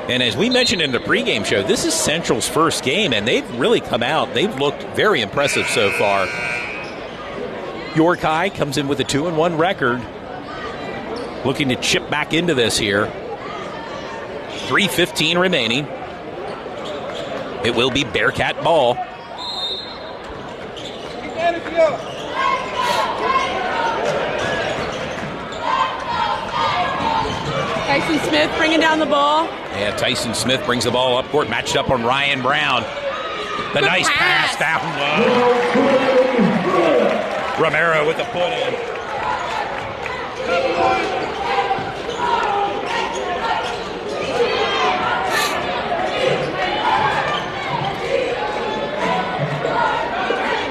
And as we mentioned in the pregame show, this is Central's first game, and they've really come out. They've looked very impressive so far. York High comes in with a 2-1 record, looking to chip back into this here. 3:15 remaining. It will be Bearcat ball. Tyson Smith bringing down the ball. Yeah, Tyson Smith brings the ball up court, matched up on Ryan Brown. The Good nice pass down low. Romero with the put in.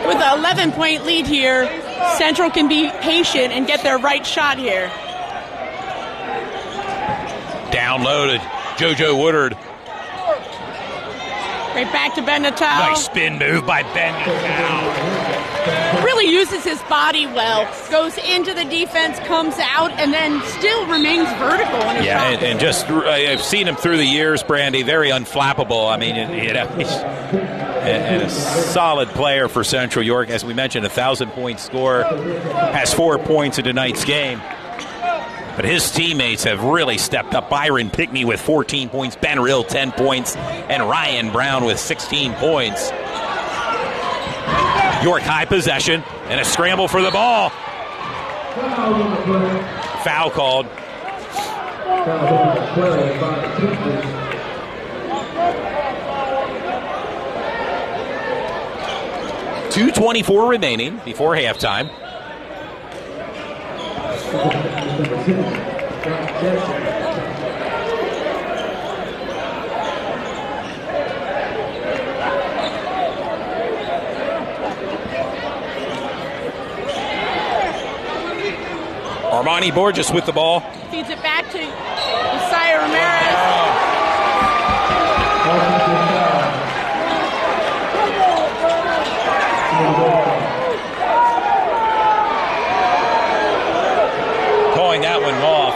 With an 11-point lead here, Central can be patient and get their right shot here. Down low to JoJo Woodard. Right back to Ben Natal. Nice spin move by Ben Natal. Really uses his body well. Goes into the defense, comes out, and then still remains vertical in his shot. And just I've seen him through the years, Brandy. Very unflappable. I mean, he's and a solid player for Central York. As we mentioned, 1,000-point scorer. Has 4 points in tonight's game. But his teammates have really stepped up. Byron Pinckney with 14 points, Ben Rill 10 points, and Ryan Brown with 16 points. York High possession and a scramble for the ball. Foul called. .224 remaining before halftime. Armani Borges with the ball. Feeds it back to Josiah Ramirez. Calling that one off.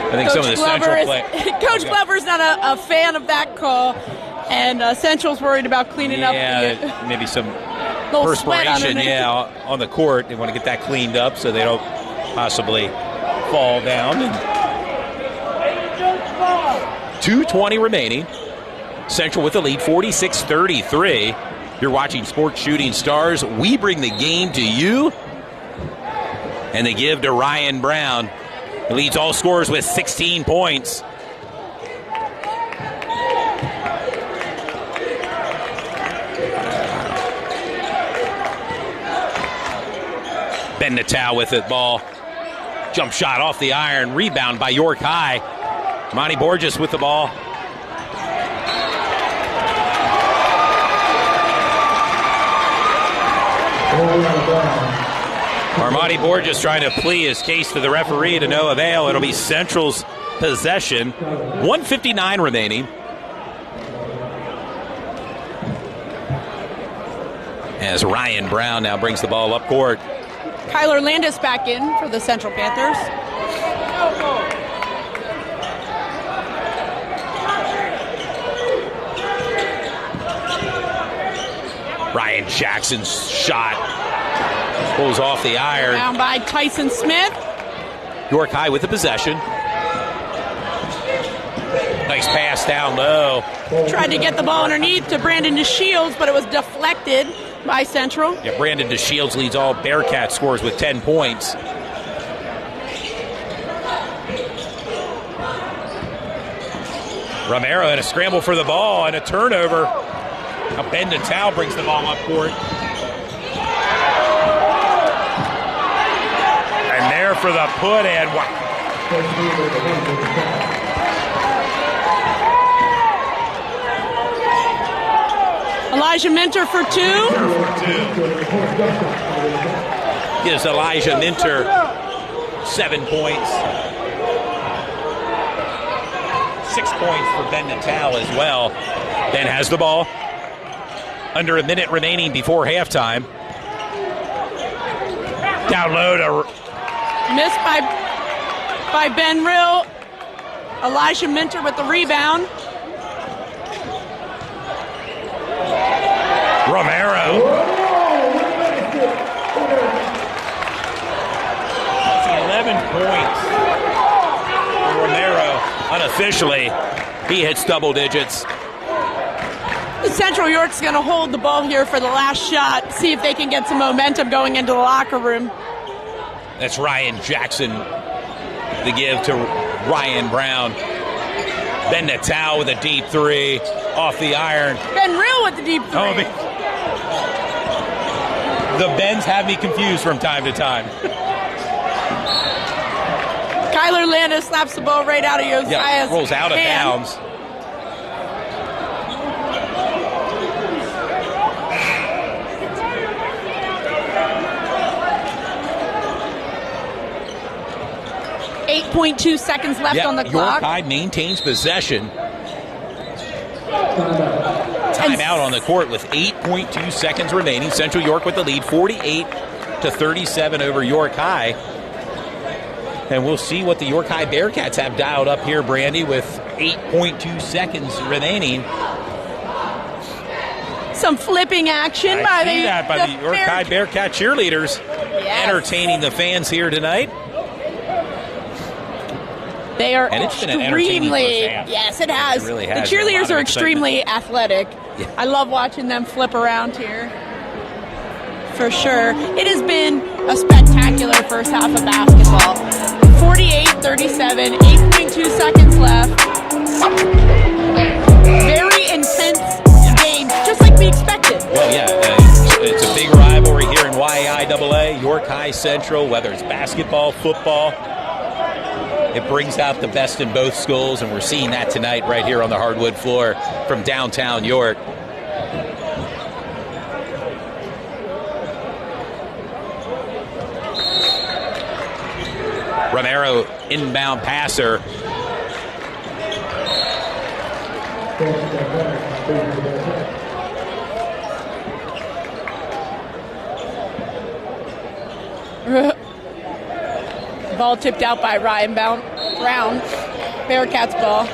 I think some of the Central play. Coach Glover's not a fan of that call, and Central's worried about cleaning up. Yeah, maybe some little sweat perspiration, underneath. on the court. They want to get that cleaned up so they don't possibly fall down. And 2:20 remaining. Central with the lead, 46-33. You're watching Sports Shooting Stars. We bring the game to you, and they give to Ryan Brown. He leads all scorers with 16 points. Ben Natal with it ball. Jump shot off the iron. Rebound by York High. Monty Borges with the ball. Armani Borges trying to plea his case to the referee to no avail. It'll be Central's possession. 1:59 remaining. As Ryan Brown now brings the ball up court. Kyler Landis back in for the Central Panthers. Ryan Jackson's shot pulls off the iron. Down by Tyson Smith. York High with the possession. Nice pass down low. Tried to get the ball underneath to Brandon DeShields, but it was deflected by Central. Yeah, Brandon DeShields leads all Bearcat scores with 10 points. Romero in a scramble for the ball and a turnover. Now Ben Natal brings the ball up court. And there for the put in. Elijah Minter for two. Gives Elijah Minter 7 points. 6 points for Ben Natal as well. Ben has the ball. Under a minute remaining before halftime. Down low to... Missed by Ben Rill. Elijah Minter with the rebound. Romero. 11 points for Romero. Unofficially, he hits double digits. Central York's going to hold the ball here for the last shot, see if they can get some momentum going into the locker room. That's Ryan Jackson. The give to Ryan Brown. Ben Natal with a deep three off the iron. Ben Rill with the deep three. Oh, the Bens have me confused from time to time. Kyler Landis slaps the ball right out of Josiah's Yeah, rolls out of hand. bounds. .2 seconds left on the York clock. High maintains possession. Timeout on the court with 8.2 seconds remaining. Central York with the lead, 48-37 over York High. And we'll see what the York High Bearcats have dialed up here, Brandy, with 8.2 seconds remaining. Some flipping action I see that by the York High Bearcat cheerleaders. Yes. Entertaining the fans here tonight. They are And it's been an entertaining extremely, first half. yes, it has. It really The has. Been a lot cheerleaders of are excitement. extremely athletic. Yeah. I love watching them flip around here. For sure. It has been a spectacular first half of basketball. 48-37, 8.2 seconds left. Very intense game, just like we expected. Well, yeah, it's a big rivalry here in YAIAA, York High Central, whether it's basketball, football. It brings out the best in both schools, and we're seeing that tonight right here on the hardwood floor from downtown York. Romero, inbound passer. Ball tipped out by Ryan Brown. Bearcats ball.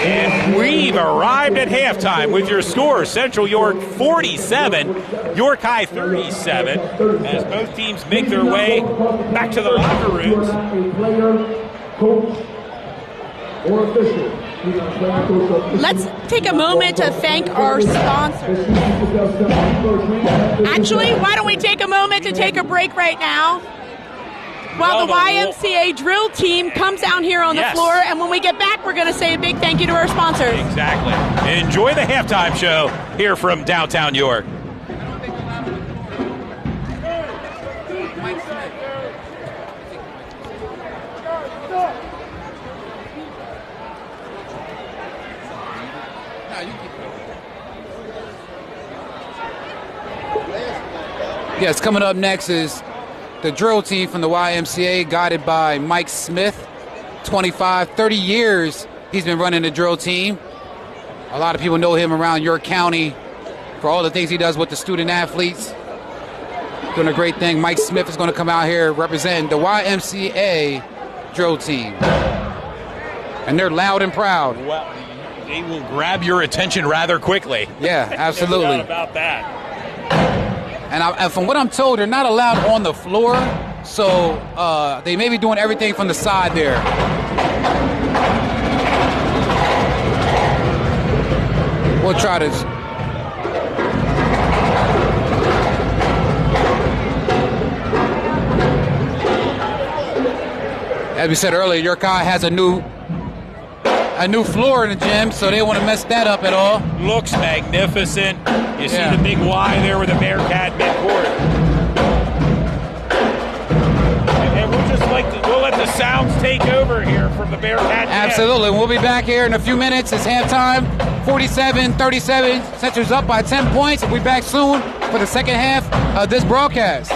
And we've arrived at halftime with your score. Central York 47, York High 37, as both teams make their way back to the locker rooms. Let's take a moment to thank our sponsors. Actually, why don't we take a moment to take a break right now? While the YMCA drill team comes down here on the floor, and when we get back, we're going to say a big thank you to our sponsors. Exactly. Enjoy the halftime show here from downtown York. Yes, coming up next is the drill team from the YMCA, guided by Mike Smith. 25, 30 years he's been running the drill team. A lot of people know him around York County for all the things he does with the student athletes. Doing a great thing. Mike Smith is going to come out here representing the YMCA drill team. And they're loud and proud. Well, they will grab your attention rather quickly. Yeah, absolutely. No doubt about that. And from what I'm told, they're not allowed on the floor, so they may be doing everything from the side there. We'll try to... As we said earlier, York High has a new floor in the gym, so they don't want to mess that up at all. Looks magnificent. You see the big Y there with the Bearcat midcourt. And we'll let the sounds take over here from the Bearcat. Absolutely. We'll be back here in a few minutes. It's halftime. 47-37. Central's up by 10 points. We'll be back soon for the second half of this broadcast.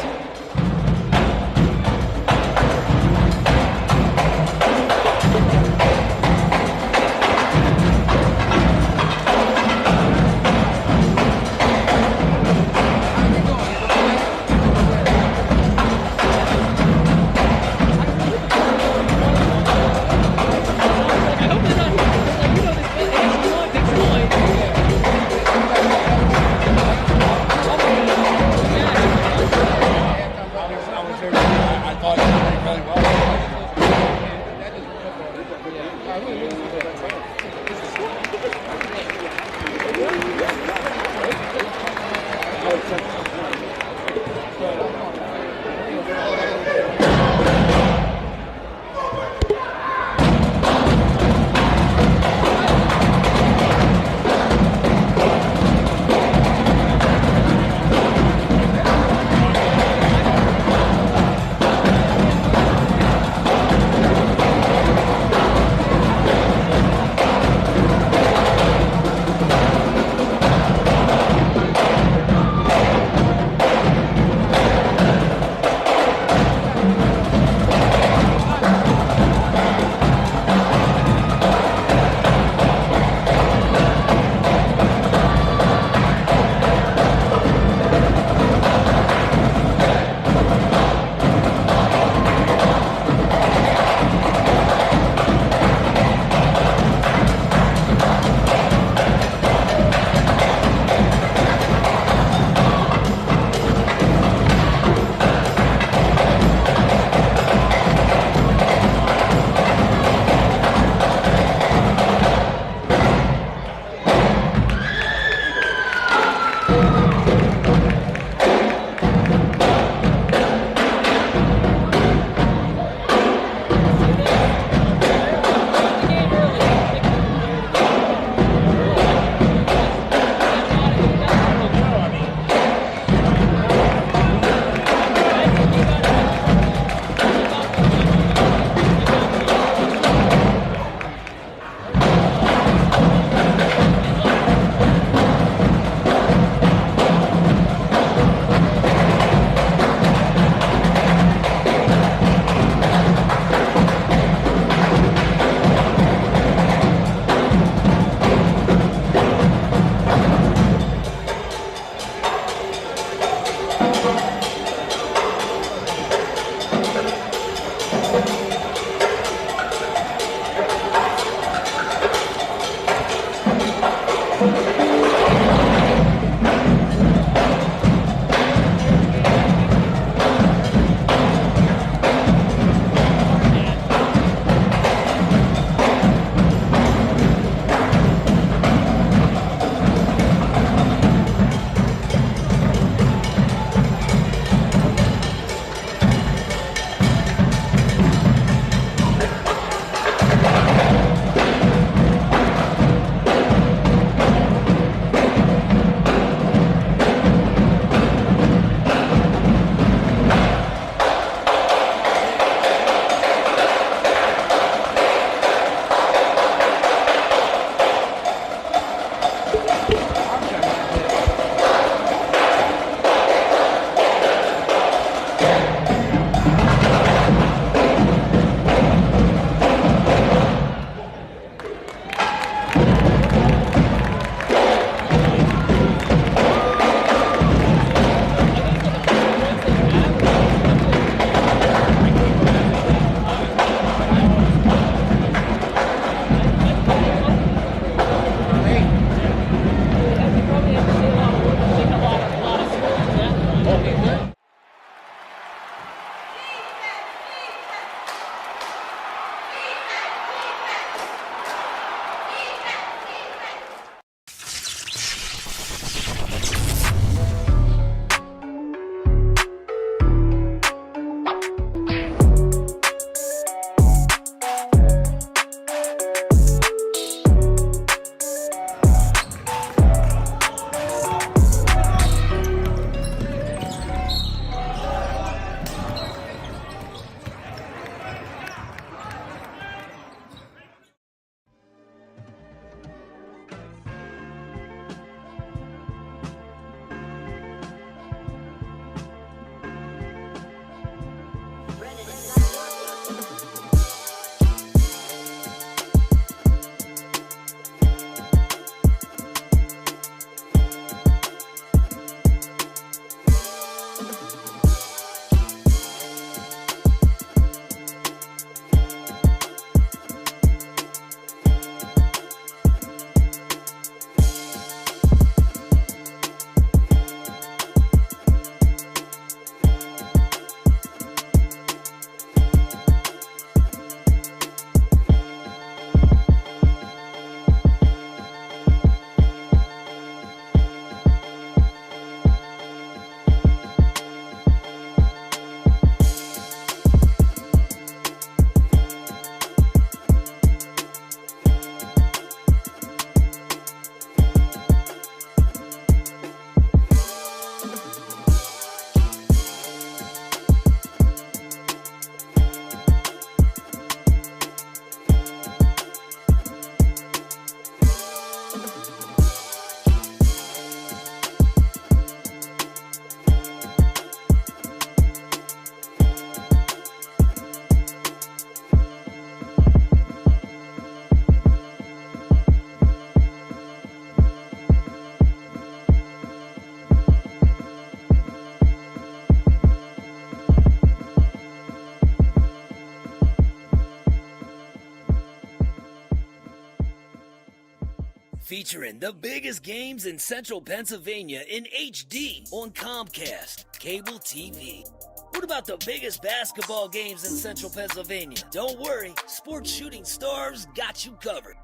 featuring the biggest games in central Pennsylvania in HD on Comcast Cable TV. What about the biggest basketball games in central Pennsylvania? Don't worry, Sports Shooting Stars got you covered.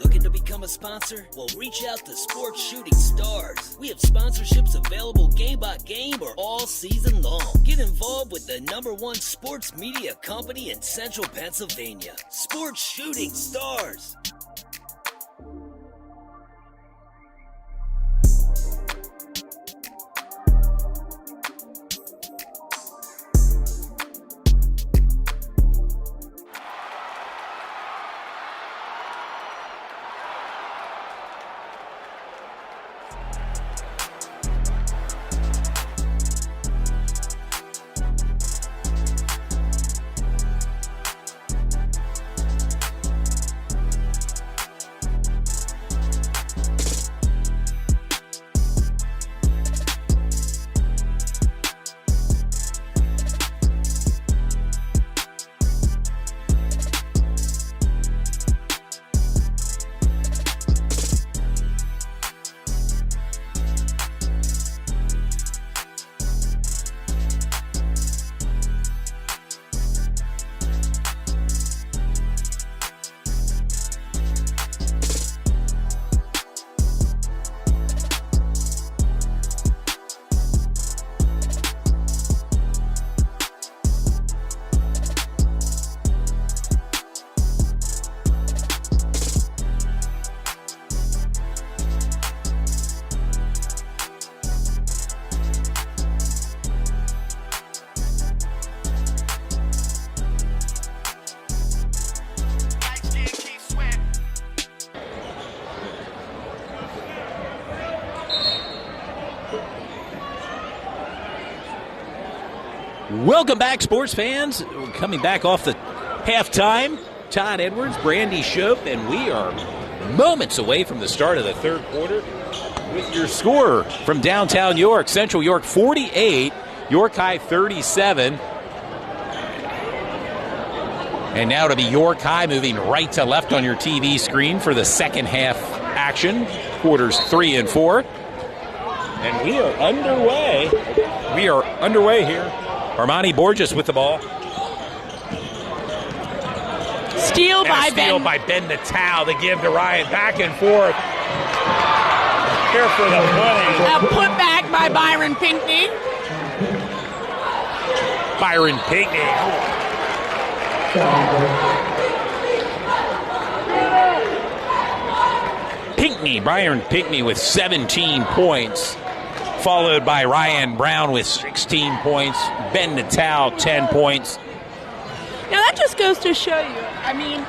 Looking to become a sponsor? Well, reach out to Sports Shooting Stars. We have sponsorships available game by game or all season long. Get involved with the #1 sports media company in central Pennsylvania. Sports Shooting Stars. Welcome back, sports fans. We're coming back off the halftime. Todd Edwards, Brandy Shope, and we are moments away from the start of the third quarter with your score from downtown York. Central York 48, York High 37. And now to be York High moving right to left on your TV screen for the second half action, quarters 3 and 4. And we are underway. We are underway here. Armani Borges with the ball. Steal by Ben Natal to give to Ryan, back and forth. Here for the winning. A putback by Byron Pinkney. Byron Pinkney. Byron Pinkney with 17 points. Followed by Ryan Brown with 16 points. Ben Natal, 10 points. Now that just goes to show you. I mean,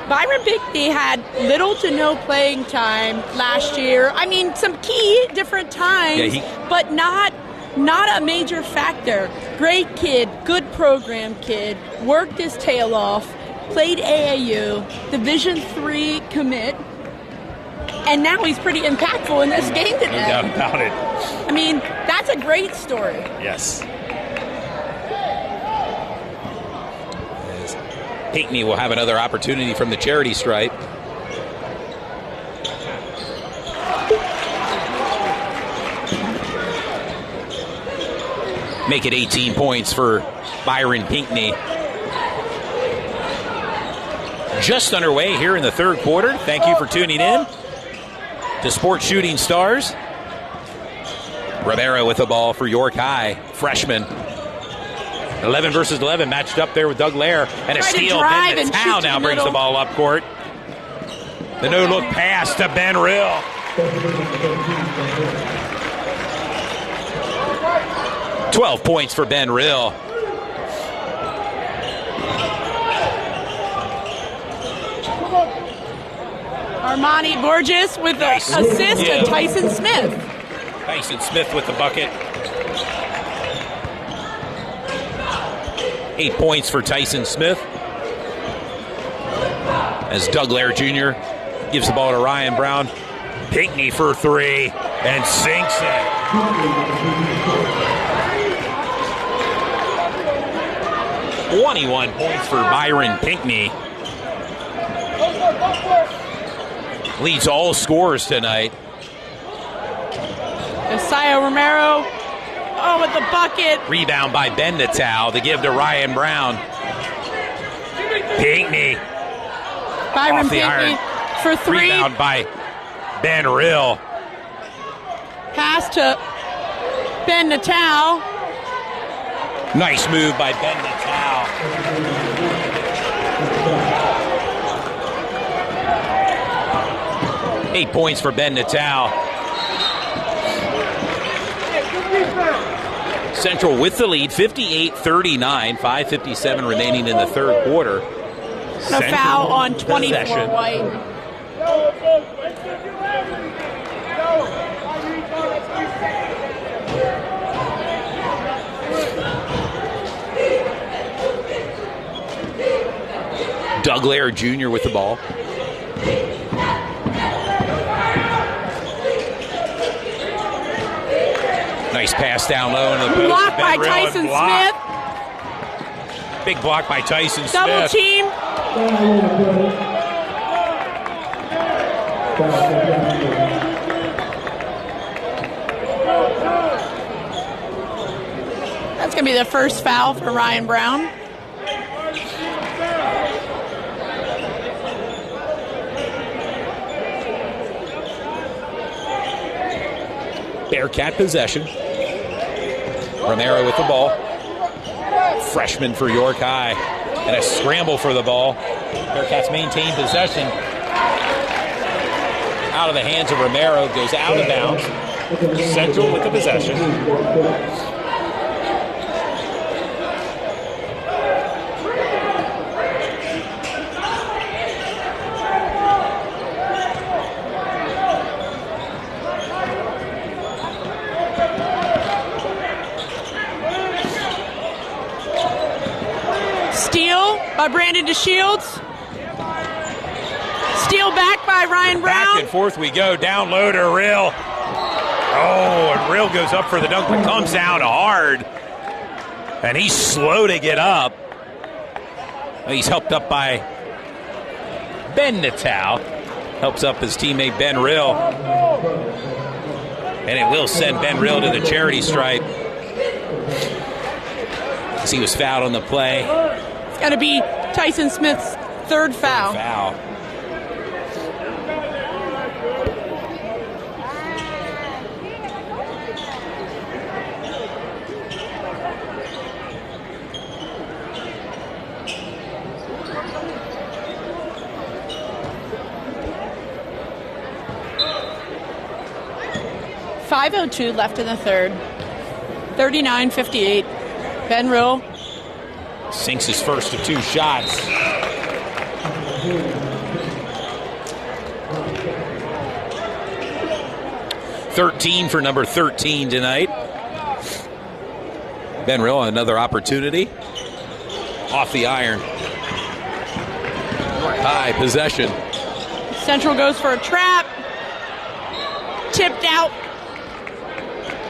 Byron Pinkney had little to no playing time last year. I mean, some key different times, but not a major factor. Great kid, good program kid, worked his tail off, played AAU, Division III commit, and now he's pretty impactful in this game today. No doubt about it. I mean, that's a great story. Yes. Pinkney will have another opportunity from the charity stripe. Make it 18 points for Byron Pinkney. Just underway here in the third quarter. Thank you for tuning in to Sports Shooting Stars. Rivera with the ball for York High, freshman. 11 versus 11, matched up there with Doug Lair. And a steal. Ben Natal now brings the ball up court. The no-look pass to Ben Rill. – 12 points for Ben Rill. Armani Borges with the Nice. assist Yeah. to Tyson Smith. Tyson Smith with the bucket. 8 points for Tyson Smith. As Doug Lair Jr. gives the ball to Ryan Brown. Pinckney for three and sinks it. .21 points for Byron Pinckney. Leads all scorers tonight. Josiah Romero, with the bucket. Rebound by Ben Natal to give to Ryan Brown. Pinckney. Byron off the Pinckney iron. for three. Rebound by Ben Rill. Pass to Ben Natal. Nice move by Ben Natal. Eight points for Ben Natal. Central with the lead, 58-39, 5:57 remaining in the third quarter. And a foul on 24 possession. White. Doug Lair Jr. with the ball. Nice pass down low into the post. Blocked by Ben Rill Tyson blocked. Smith. Big block by Tyson Double Smith. team. That's going to be the first foul for Ryan Brown. Bearcat possession. Romero with the ball. Freshman for York High. And a scramble for the ball. Bearcats maintain possession. Out of the hands of Romero. Goes out of bounds. Central with the possession. Steal by Brandon DeShields. Steal back by Ryan Brown. Back and forth we go. Down low to Rill. Oh, and Rill goes up for the dunk, but comes down hard. And he's slow to get up. He's helped up by Ben Natal. Helps up his teammate Ben Rill. And it will send Ben Rill to the charity stripe. As he was fouled on the play. It's going to be Tyson Smith's third foul. Foul. .502 left in the third. 39-58. Ben Rill. Sinks his first of two shots. .13 for number 13 tonight. Ben Rill, another opportunity. Off the iron. High possession. Central goes for a trap. Tipped out.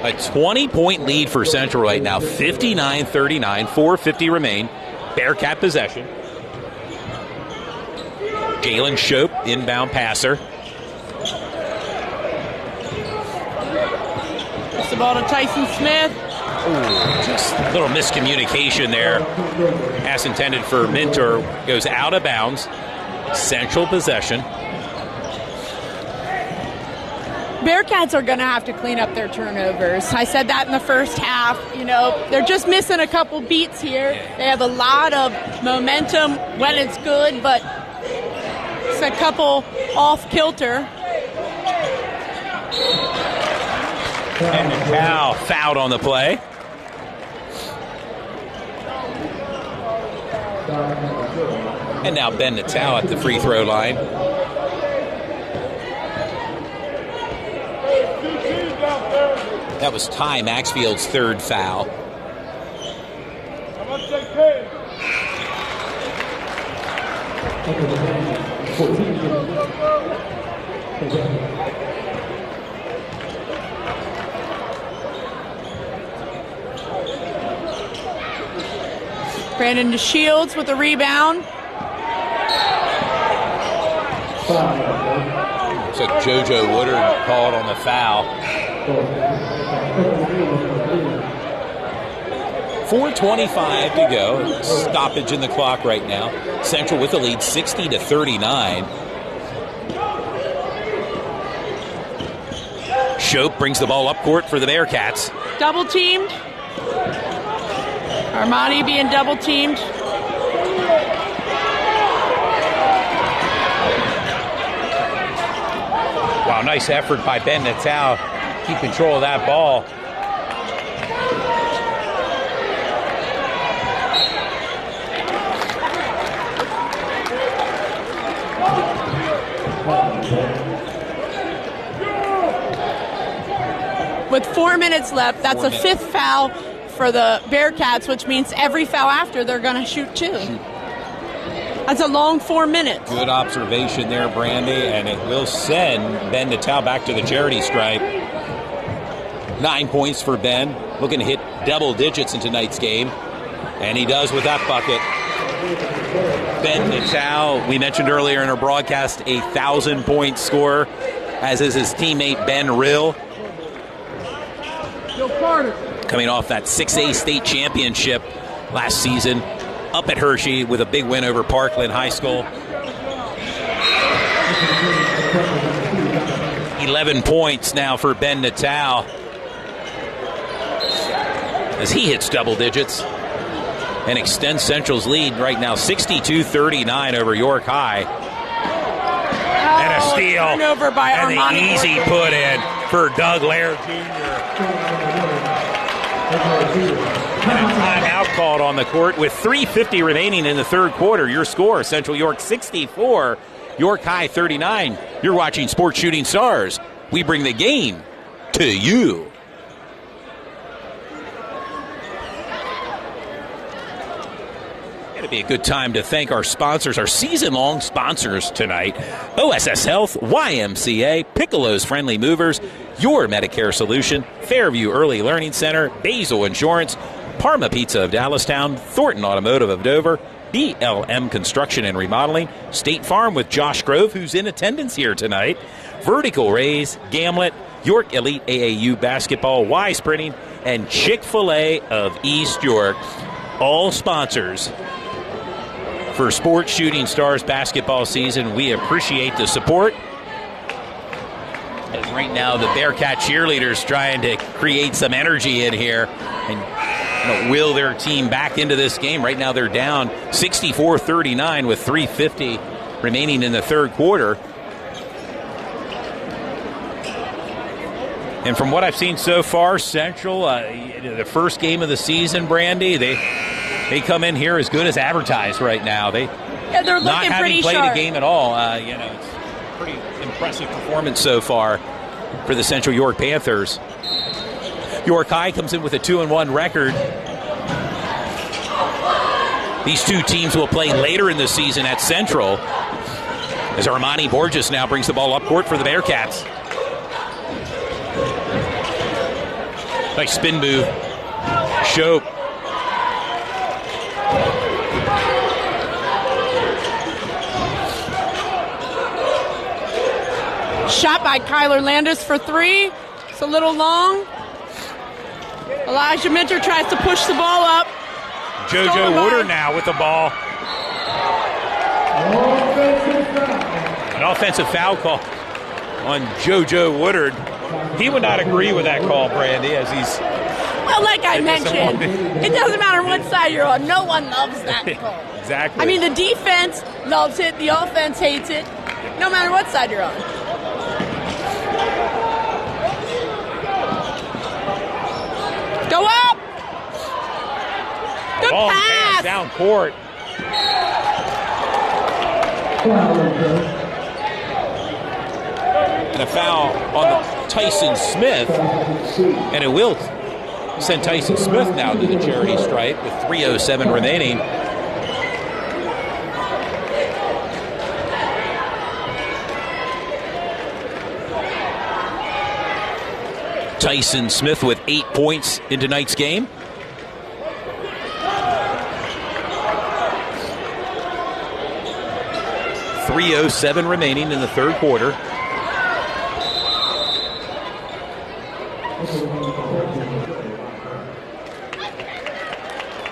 A 20-point lead for Central right now. 59-39, 4:50 remain. Bearcat possession. Jalen Shope, inbound passer. It's the ball to Tyson Smith. Ooh, just a little miscommunication there. Pass intended for Minter goes out of bounds. Central possession. Bearcats are going to have to clean up their turnovers. I said that in the first half. You know, they're just missing a couple beats here. They have a lot of momentum when it's good, but it's a couple off kilter. And Natal fouled on the play. And now Ben Natal at the free throw line. That was Ty Maxfield's third foul. Brandon DeShields with the rebound. So JoJo Woodard called on the foul. 4:25 to go. Stoppage in the clock right now. Central with the lead, 60-39. Shope brings the ball up court for the Bearcats. Double teamed. Armani being double teamed. Wow, nice effort by Ben Natal. Keep control of that ball. With 4 minutes left, that's a fifth foul for the Bearcats, which means every foul after they're going to shoot two. That's a long 4 minutes. Good observation there, Brandy, and it will send Ben Natal back to the charity stripe. 9 points for Ben, looking to hit double digits in tonight's game, and he does with that bucket. Ben Natal, we mentioned earlier in our broadcast, 1,000-point scorer, as is his teammate Ben Rill. Coming off that 6A state championship last season, up at Hershey with a big win over Parkland High School. 11 points now for Ben Natal as he hits double digits and extends Central's lead right now, 62-39 over York High. And a steal. Turnover by and Armani the easy Gordon. put in for Doug Laird Jr. And a timeout called on the court with 3:50 remaining in the third quarter. Your score, Central York 64, York High 39. You're watching Sports Shooting Stars. We bring the game to you. It'd be a good time to thank our sponsors, our season-long sponsors tonight. OSS Health, YMCA, Piccolo's Friendly Movers, Your Medicare Solution, Fairview Early Learning Center, Basil Insurance, Parma Pizza of Dallastown, Thornton Automotive of Dover, BLM Construction and Remodeling, State Farm with Josh Grove, who's in attendance here tonight, Vertical Rays, Gamlet, York Elite AAU Basketball, Wise Printing, and Chick-fil-A of East York. All sponsors for Sports Shooting Stars basketball season. We appreciate the support. As right now, the Bearcat cheerleaders trying to create some energy in here and will their team back into this game. Right now, they're down 64-39 with 3:50 remaining in the third quarter. And from what I've seen so far, Central, the first game of the season, Brandy, they come in here as good as advertised right now. They're looking not having pretty played sharp. a game at all. It's a pretty impressive performance so far for the Central York Panthers. York High comes in with a 2-1 record. These two teams will play later in the season at Central as Armani Borges now brings the ball up court for the Bearcats. Nice spin move. Shope. Shot by Kyler Landis for three. It's a little long. Elijah Minter tries to push the ball up. JoJo Woodard now with the ball. An offensive foul call on JoJo Woodard. He would not agree with that call, Brandy, as he's... Well, like I mentioned, it doesn't matter what side you're on. No one loves that call. Exactly. I mean, the defense loves it. The offense hates it. No matter what side you're on. Good long pass. down court. And a foul on Tyson Smith. And it will send Tyson Smith now to the charity stripe with 3:07 remaining. Tyson Smith with 8 points in tonight's game. .307 remaining in the third quarter.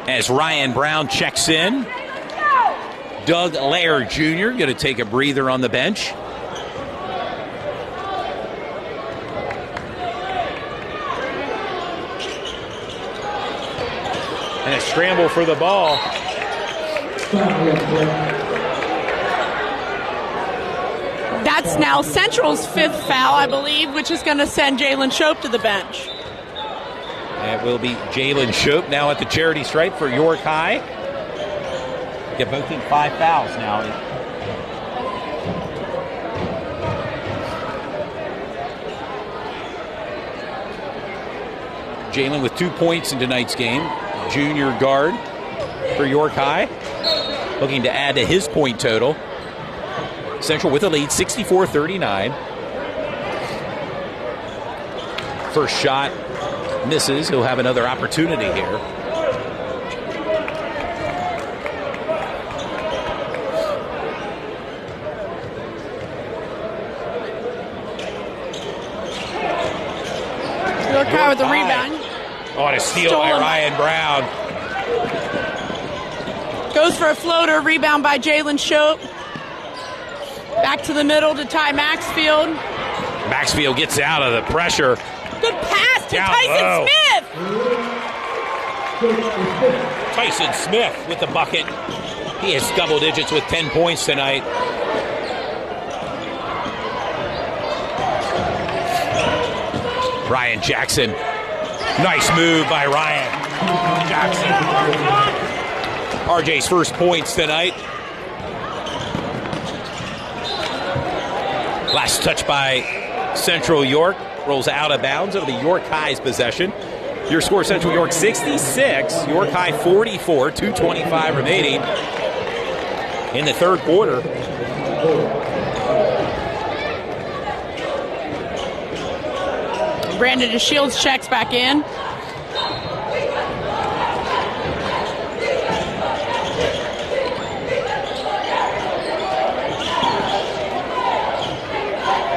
As Ryan Brown checks in, Doug Laird Jr. going to take a breather on the bench. And a scramble for the ball. That's now Central's 5th foul, I believe, which is going to send Jalen Shope to the bench. It will be Jalen Shope now at the charity stripe for York High. Get both teams 5 fouls now. Jalen with 2 points in tonight's game. Junior guard for York High. Looking to add to his point total. Central with a lead, 64-39. First shot misses. He'll have another opportunity here. York High with the rebound. On a steal by Ryan Brown. Goes for a floater, rebound by Jalen Shope. Back to the middle to Ty Maxfield. Maxfield gets out of the pressure. Good pass to Down Tyson low. Smith. Tyson Smith with the bucket. He has double digits with 10 points tonight. Ryan Jackson. Nice move by Ryan Jackson. RJ's first points tonight. Last touch by Central York. Rolls out of bounds. It'll be York High's possession. Your score, Central York 66. York High 44. 2:25 remaining in the third quarter. Brandon DeShields checks back in.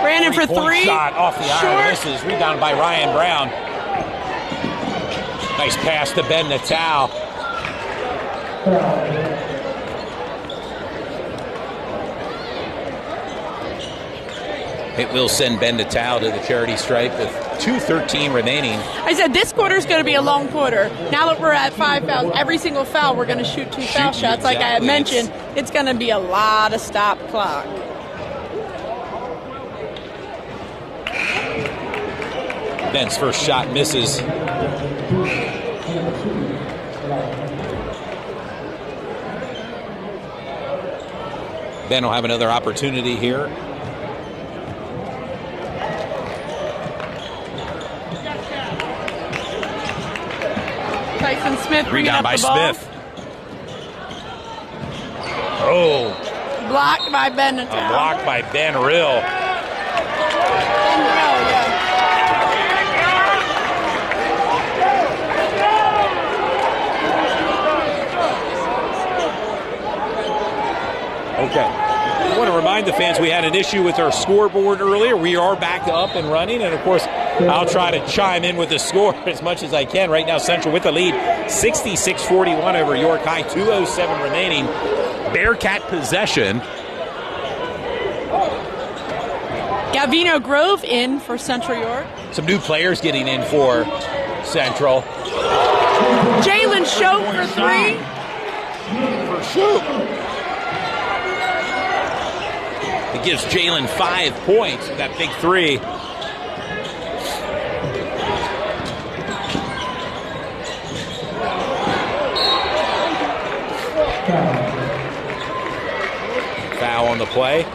Brandon for three. Shot off the iron. Misses. Rebounded by Ryan Brown. Nice pass to Ben Natal. It will send Ben Natal to the charity stripe with 2:13 remaining. I said this quarter is going to be a long quarter. Now that we're at 5 fouls, every single foul we're going to shoot 2 foul shots. Like I had mentioned, it's going to be a lot of stop clock. Ben's first shot misses. Ben will have another opportunity here. Tyson Smith bringing Rebound up by the ball. Smith. Oh. Blocked by Ben Natal. A block by Ben Rill. Okay. I want to remind the fans we had an issue with our scoreboard earlier. We are back up and running, and of course, I'll try to chime in with the score as much as I can. Right now, Central with the lead, 66-41 over York High, 2:07 remaining. Bearcat possession. Gavino Grove in for Central York. Some new players getting in for Central. Jalen Shope for three. For Shope. It gives Jalen 5 points with that big three. Foul on the play.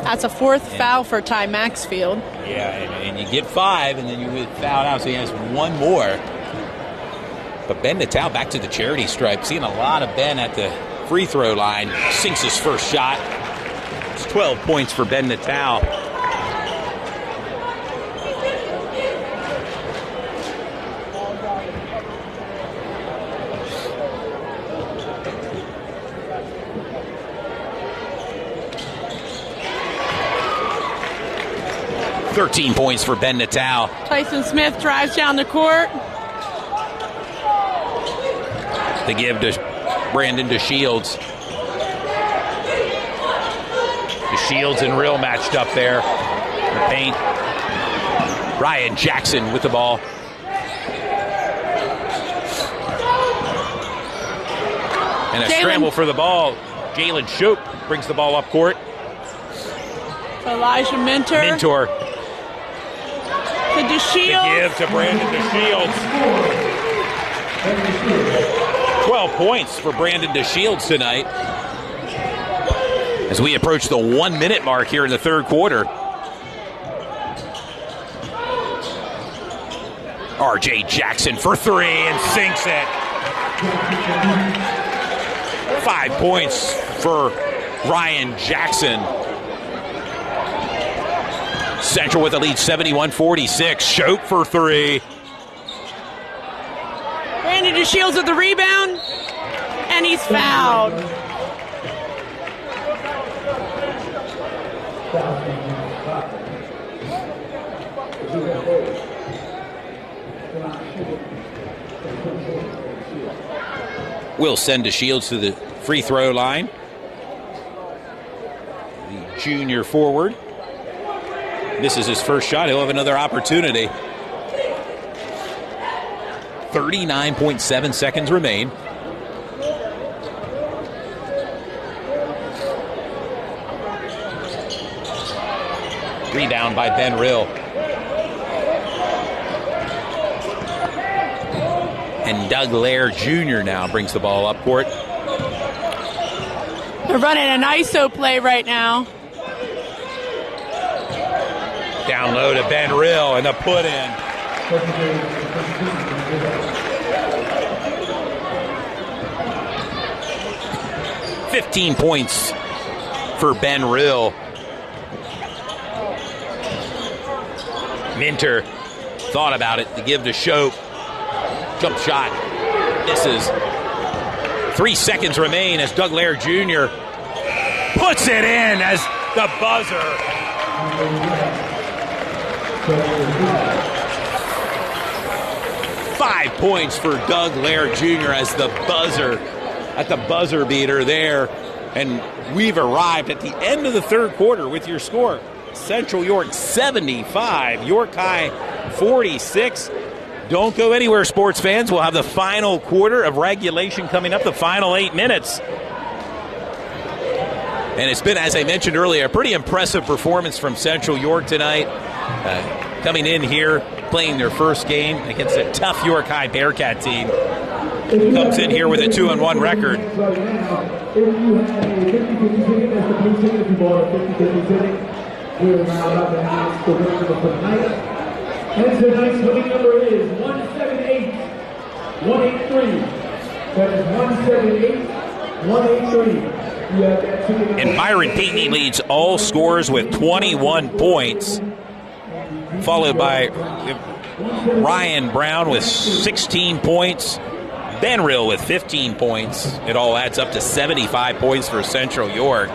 That's a fourth foul for Ty Maxfield. Yeah, and you get 5, and then you get fouled out, so he has one more. But Ben Natal back to the charity stripe. Seeing a lot of Ben at the free throw line. Sinks his first shot. It's 12 points for Ben Natal. $13 points for Ben Natal. Tyson Smith drives down the court. To give to Brandon DeShields. DeShields and Real matched up there. The paint. Ryan Jackson with the ball. And a scramble for the ball. Jalen Shope brings the ball up court. Elijah Minter. Mentor. To DeShields. To give to Brandon DeShields. 12 points for Brandon DeShields tonight. As we approach the 1 minute mark here in the third quarter. R.J. Jackson for 3 and sinks it. 5 points for Ryan Jackson. Central with the lead, 71-46. Shope for 3. Brandon DeShields with the rebound, and he's fouled. We'll send DeShields to the free throw line. The junior forward. This is his first shot. He'll have another opportunity. 39.7 seconds remain. Rebound by Ben Rill. And Doug Lair Jr. now brings the ball up court. They're running an ISO play right now. Down low to Ben Rill and the put in. $15 points for Ben Rill. Minter thought about it to give to Shope. Jump shot misses. 3 seconds remain as Doug Lair Jr. puts it in as the buzzer. $5 points for Doug Lair Jr. as the buzzer at the buzzer beater there. And we've arrived at the end of the third quarter with your score. Central York 75, York High 46. Don't go anywhere, sports fans. We'll have the final quarter of regulation coming up, the final 8 minutes. And it's been, as I mentioned earlier, a pretty impressive performance from Central York tonight. Coming in here, playing their first game against a tough York High Bearcat team. Comes in here with a 2-1 record. If you have a 50-50 ticket, that's the blue ticket. If you bought a 50-50 ticket, we're now about to announce the winner for tonight. And tonight's winning number is 178-183. That is 178-183. And Byron Pinckney leads all scorers with 21 points, followed by Ryan Brown with 16 points, Ben Rill with 15 points. It all adds up to 75 points for Central York.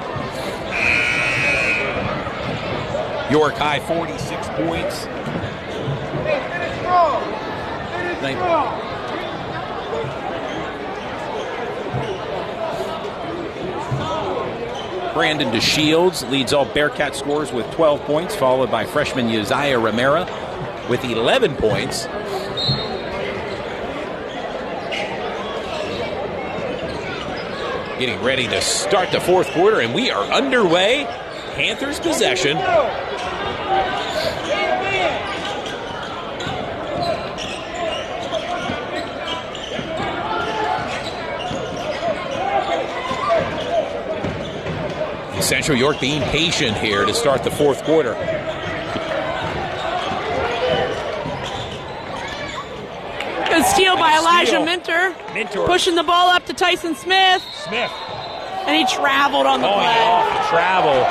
York High 46 points. Brandon DeShields leads all Bearcat scorers with 12 points, followed by freshman Uzziah Romero with 11 points. Getting ready to start the fourth quarter, and we are underway. Panthers possession. Central York being patient here to start the fourth quarter. Good steal by Elijah Minter. Pushing the ball up to Tyson Smith. And he traveled on the play. Off travel.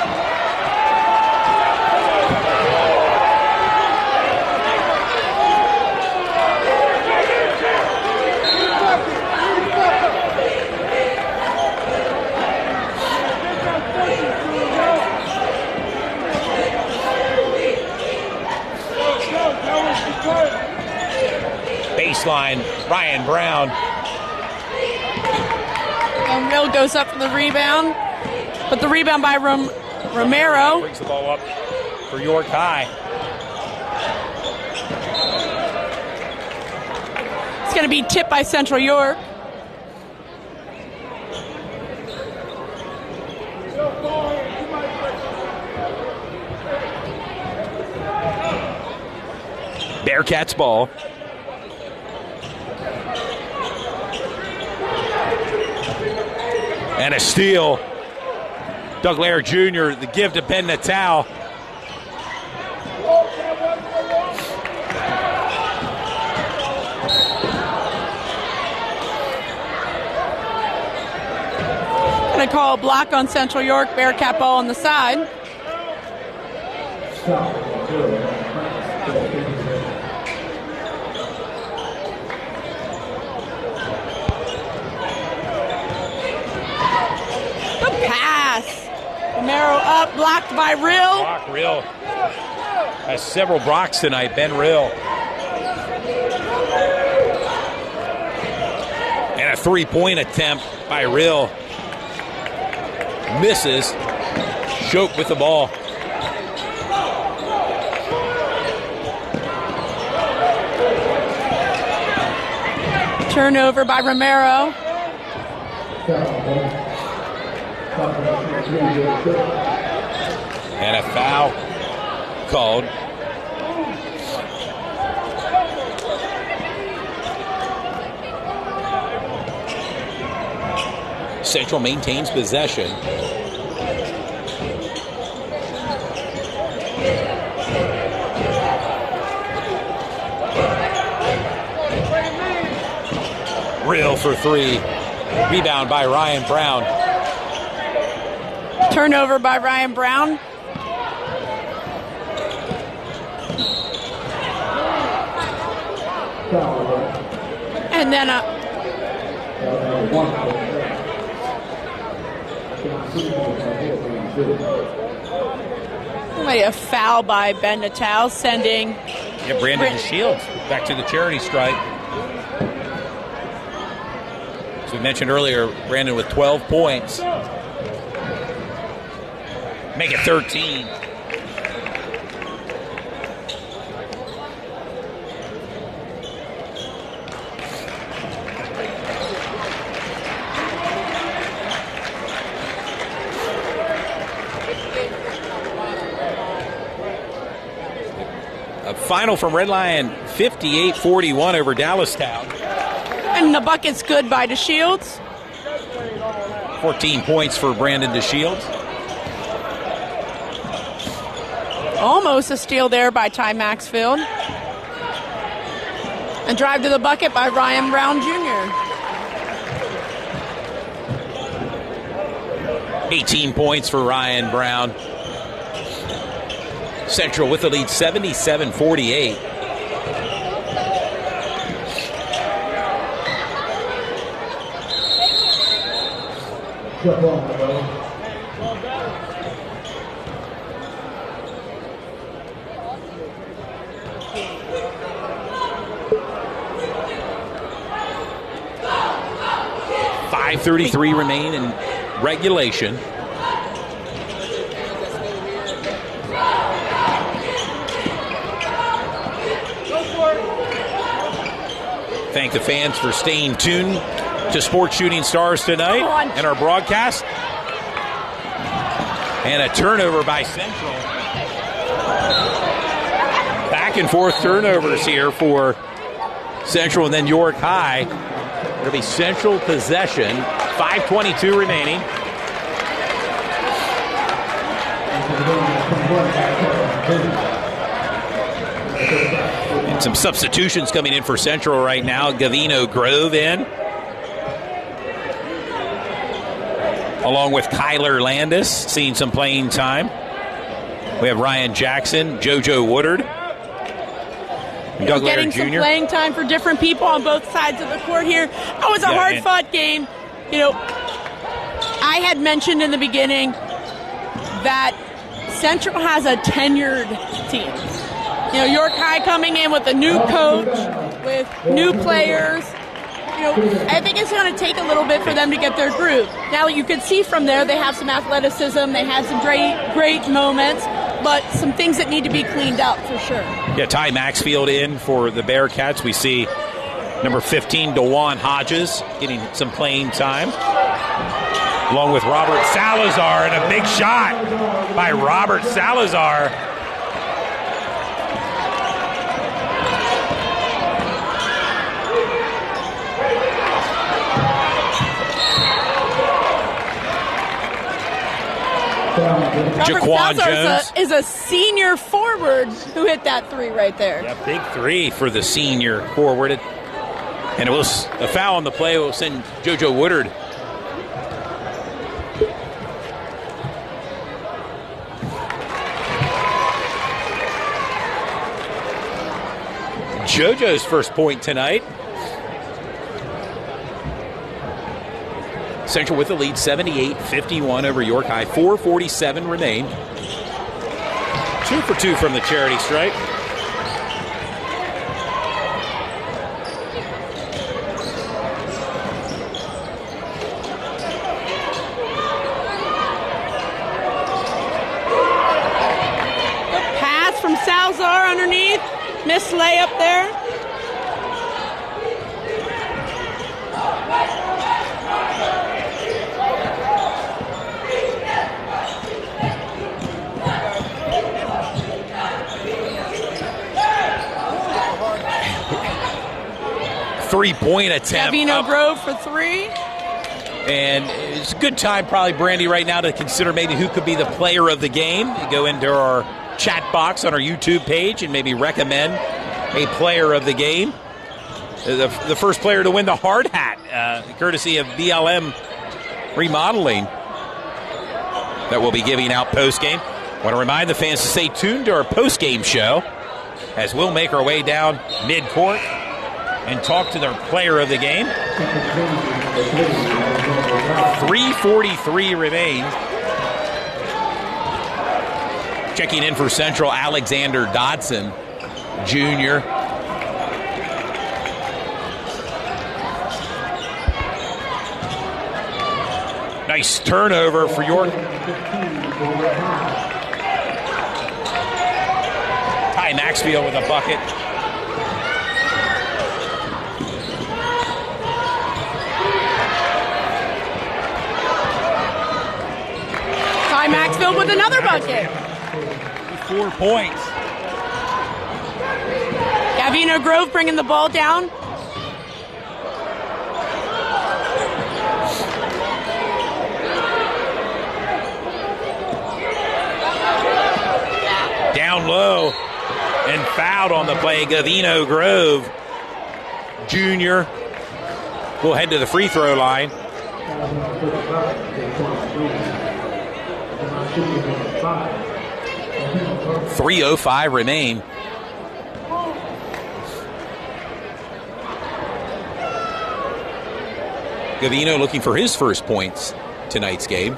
Baseline, Ryan Brown. And Real goes up for the rebound. But the rebound by Romero. Brings the ball up for York High. It's going to be tipped by Central York. Bearcats ball. And a steal. Doug Lair Jr., the give to Ben Natal. Going to call a block on Central York. Bearcat ball on the side. Romero up, blocked by Rill. Block Rill. Has several blocks tonight, Ben Rill. And a three-point attempt by Rill. Misses. Choke with the ball. Turnover by Romero. And a foul called. Central maintains possession. Real for three. Rebound by Ryan Brown. Turnover by Ryan Brown. And then a foul by Ben Natal, sending Brandon Shields back to the charity stripe. As we mentioned earlier, Brandon with 12 points. Make it 13. A final from Red Lion, 58-41 over Dallastown. And the bucket's good by DeShields. 14 points for Brandon DeShields. Almost a steal there by Ty Maxfield. And drive to the bucket by Ryan Brown Jr. 18 points for Ryan Brown. Central with the lead, 77-48. .533 remain in regulation. Thank the fans for staying tuned to Sports Shooting Stars tonight and our broadcast. And a turnover by Central. Back and forth turnovers here for Central and then York High. It'll be Central possession. 5:22 remaining. And some substitutions coming in for Central right now. Gavino Grove in, along with Kyler Landis, seeing some playing time. We have Ryan Jackson, JoJo Woodard, and Doug Laird Getting Jr. some playing time for different people on both sides of the court here. That was a hard-fought game. You know, I had mentioned in the beginning that Central has a tenured team. You know, York High coming in with a new coach, with new players. You know, I think it's going to take a little bit for them to get their groove. Now, you can see from there they have some athleticism, they had some great moments, but some things that need to be cleaned up for sure. Yeah, Ty Maxfield in for the Bearcats. We see number 15, DeJuan Hodges, getting some playing time, along with Robert Salazar, and a big shot by Robert Salazar. Jaquan Jones is a senior forward who hit that three right there. Yeah, big three for the senior forward. And it was a foul on the play. Will send JoJo Woodard. JoJo's first point tonight. Central with the lead, 78-51 over York High. 4:47 remain. 2 for 2 from the charity stripe. The pass from Salazar underneath. Missed layup there. Three-point attempt. Gavino Grove for three. And it's a good time probably, Brandy, right now to consider maybe who could be the player of the game. You go into our chat box on our YouTube page and maybe recommend a player of the game. The first player to win the hard hat, courtesy of BLM Remodeling, that we'll be giving out post-game. I want to remind the fans to stay tuned to our post-game show as we'll make our way down mid-court and talk to their player of the game. 3:43 remain. Checking in for Central, Alexander Dodson, Jr. Nice turnover for York. Ty Maxfield with a bucket. Ty Maxfield with another bucket. 4 points. Gavino Grove bringing the ball down. Down low and fouled on the play. Gavino Grove Jr. will head to the free throw line. 3:05 remain. Gavino looking for his first points tonight's game.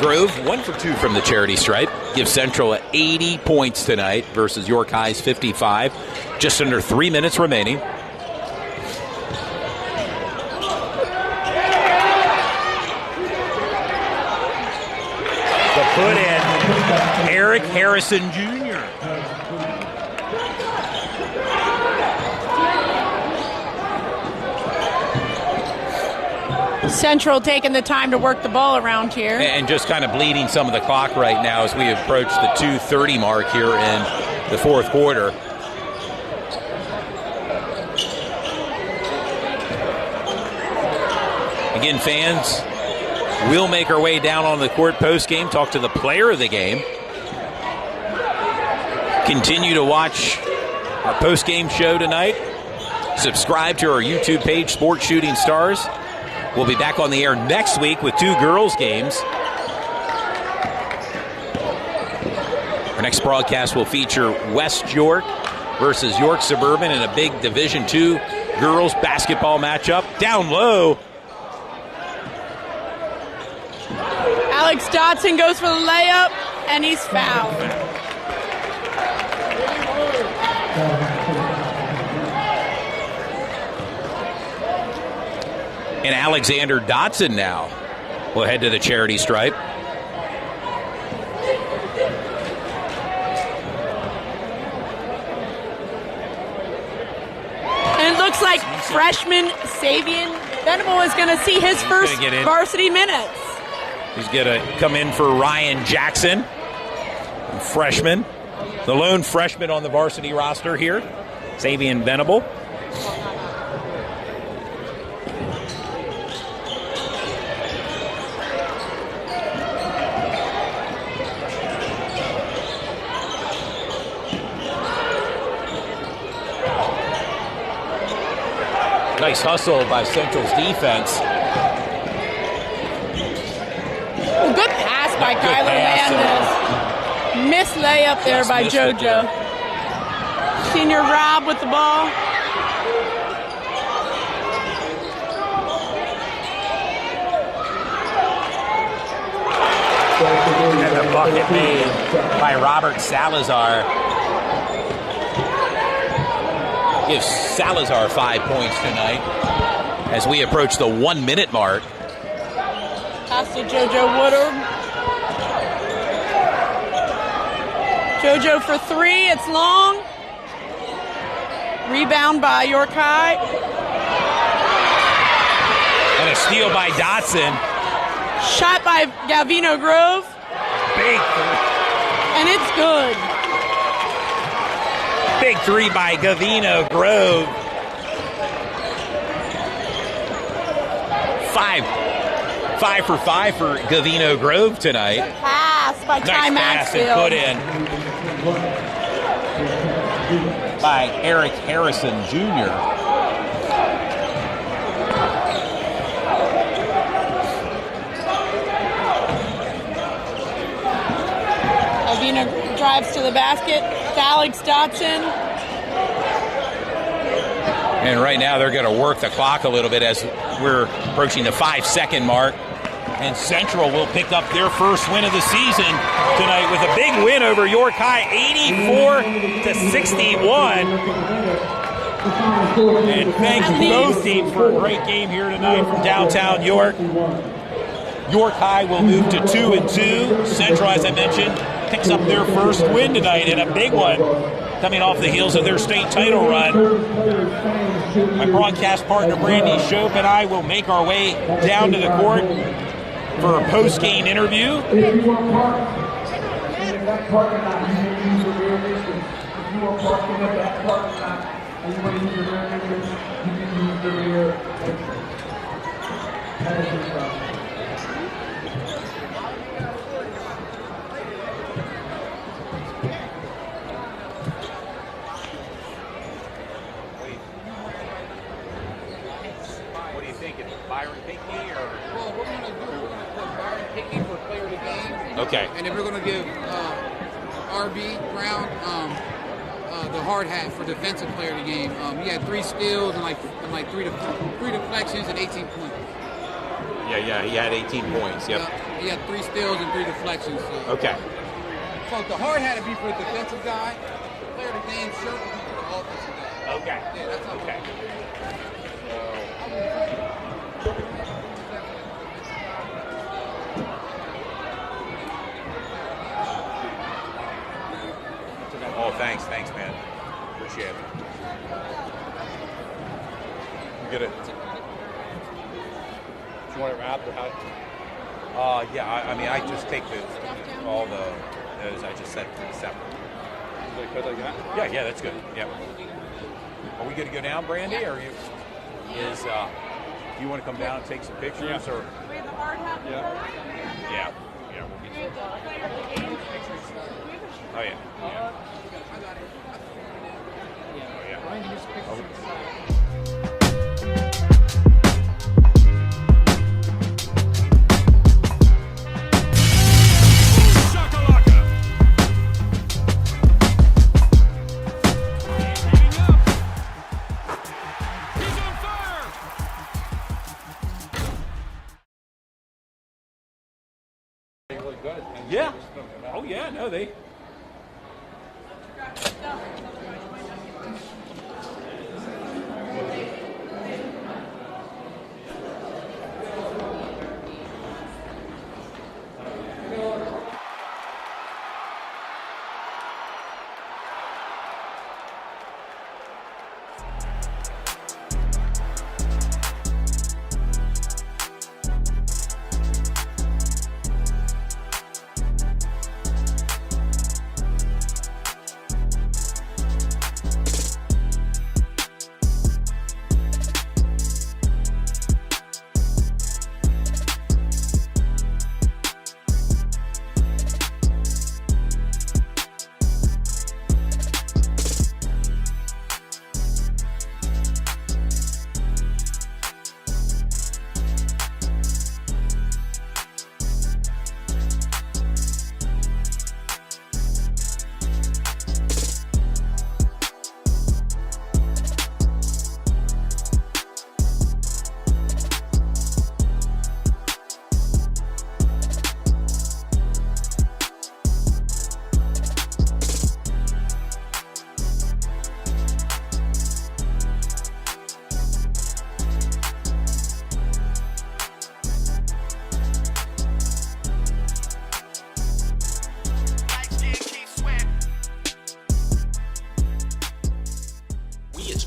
Grove, 1 for 2 from the charity stripe. Gives Central 80 points tonight versus York High's 55. Just under 3 minutes remaining. The put in, Eric Harrison Jr. Central taking the time to work the ball around here. And just kind of bleeding some of the clock right now as we approach the 2:30 mark here in the fourth quarter. Again, fans, we'll make our way down on the court post-game, talk to the player of the game. Continue to watch our post-game show tonight. Subscribe to our YouTube page, Sports Shooting Stars. We'll be back on the air next week with 2 girls' games. Our next broadcast will feature West York versus York Suburban in a big Division II girls basketball matchup. Down low. Alex Dotson goes for the layup, and he's fouled. And Alexander Dotson now will head to the charity stripe. And it looks like freshman Savion Venable is going to see his first varsity minutes. He's going to come in for Ryan Jackson, freshman. The lone freshman on the varsity roster here, Savion Venable. Nice hustle by Central's defense. Good pass by Kyler Landis. Missed layup there by JoJo. Senior Rob with the ball. And the bucket made by Robert Salazar. Gives Salazar 5 points tonight as we approach the 1-minute mark. Pass to JoJo Woodard. JoJo for 3, it's long. Rebound by York High. And a steal by Dotson. Shot by Gavino Grove. Big and it's good. Big 3 by Gavino Grove. 5 for 5 for Gavino Grove tonight. Pass by Ty Maxfield. Put in by Eric Harrison Jr. Gavino drives to the basket. To Alex Dotson. And right now they're going to work the clock a little bit as we're approaching the 5-second mark. And Central will pick up their first win of the season tonight with a big win over York High, 84-61. And thank both teams for a great game here tonight from downtown York. York High will move to 2-2. Central, as I mentioned, picks up their first win tonight, and a big one coming off the heels of their state title run. My broadcast partner Brandy Shope and I will make our way down to the court for a post-game interview. If you want parking in that parking lot, you can use the rear entrance. If you want parking at that parking lot and you want to use the rear entrance, you can use the rear entrance. That is your problem. What are you thinking? Byron Pinckney or? Well, we're going to put Byron Pinckney for player of the game. Okay. And then we're going to give RB Brown the hard hat for defensive player of the game. He had 3 steals and like three deflections and 18 points. Yeah, he had 18 points. Yep. He had 3 steals and 3 deflections. So. Okay. So the hard hat would be for the defensive guy. The player of the game shirt would be for the offensive guy. Okay. Yeah, that's how okay. Oh, thanks, man. Appreciate it. You get it. whatever after how? I mean, I just take those I just set separate. Like put like that? Yeah, that's good. Yeah. Are we good to go down, Brandy? Or you you want to come down and take some pictures? Or We have the hard hat. yeah, we'll get you. Oh yeah. Yeah. Oh yeah. No, they.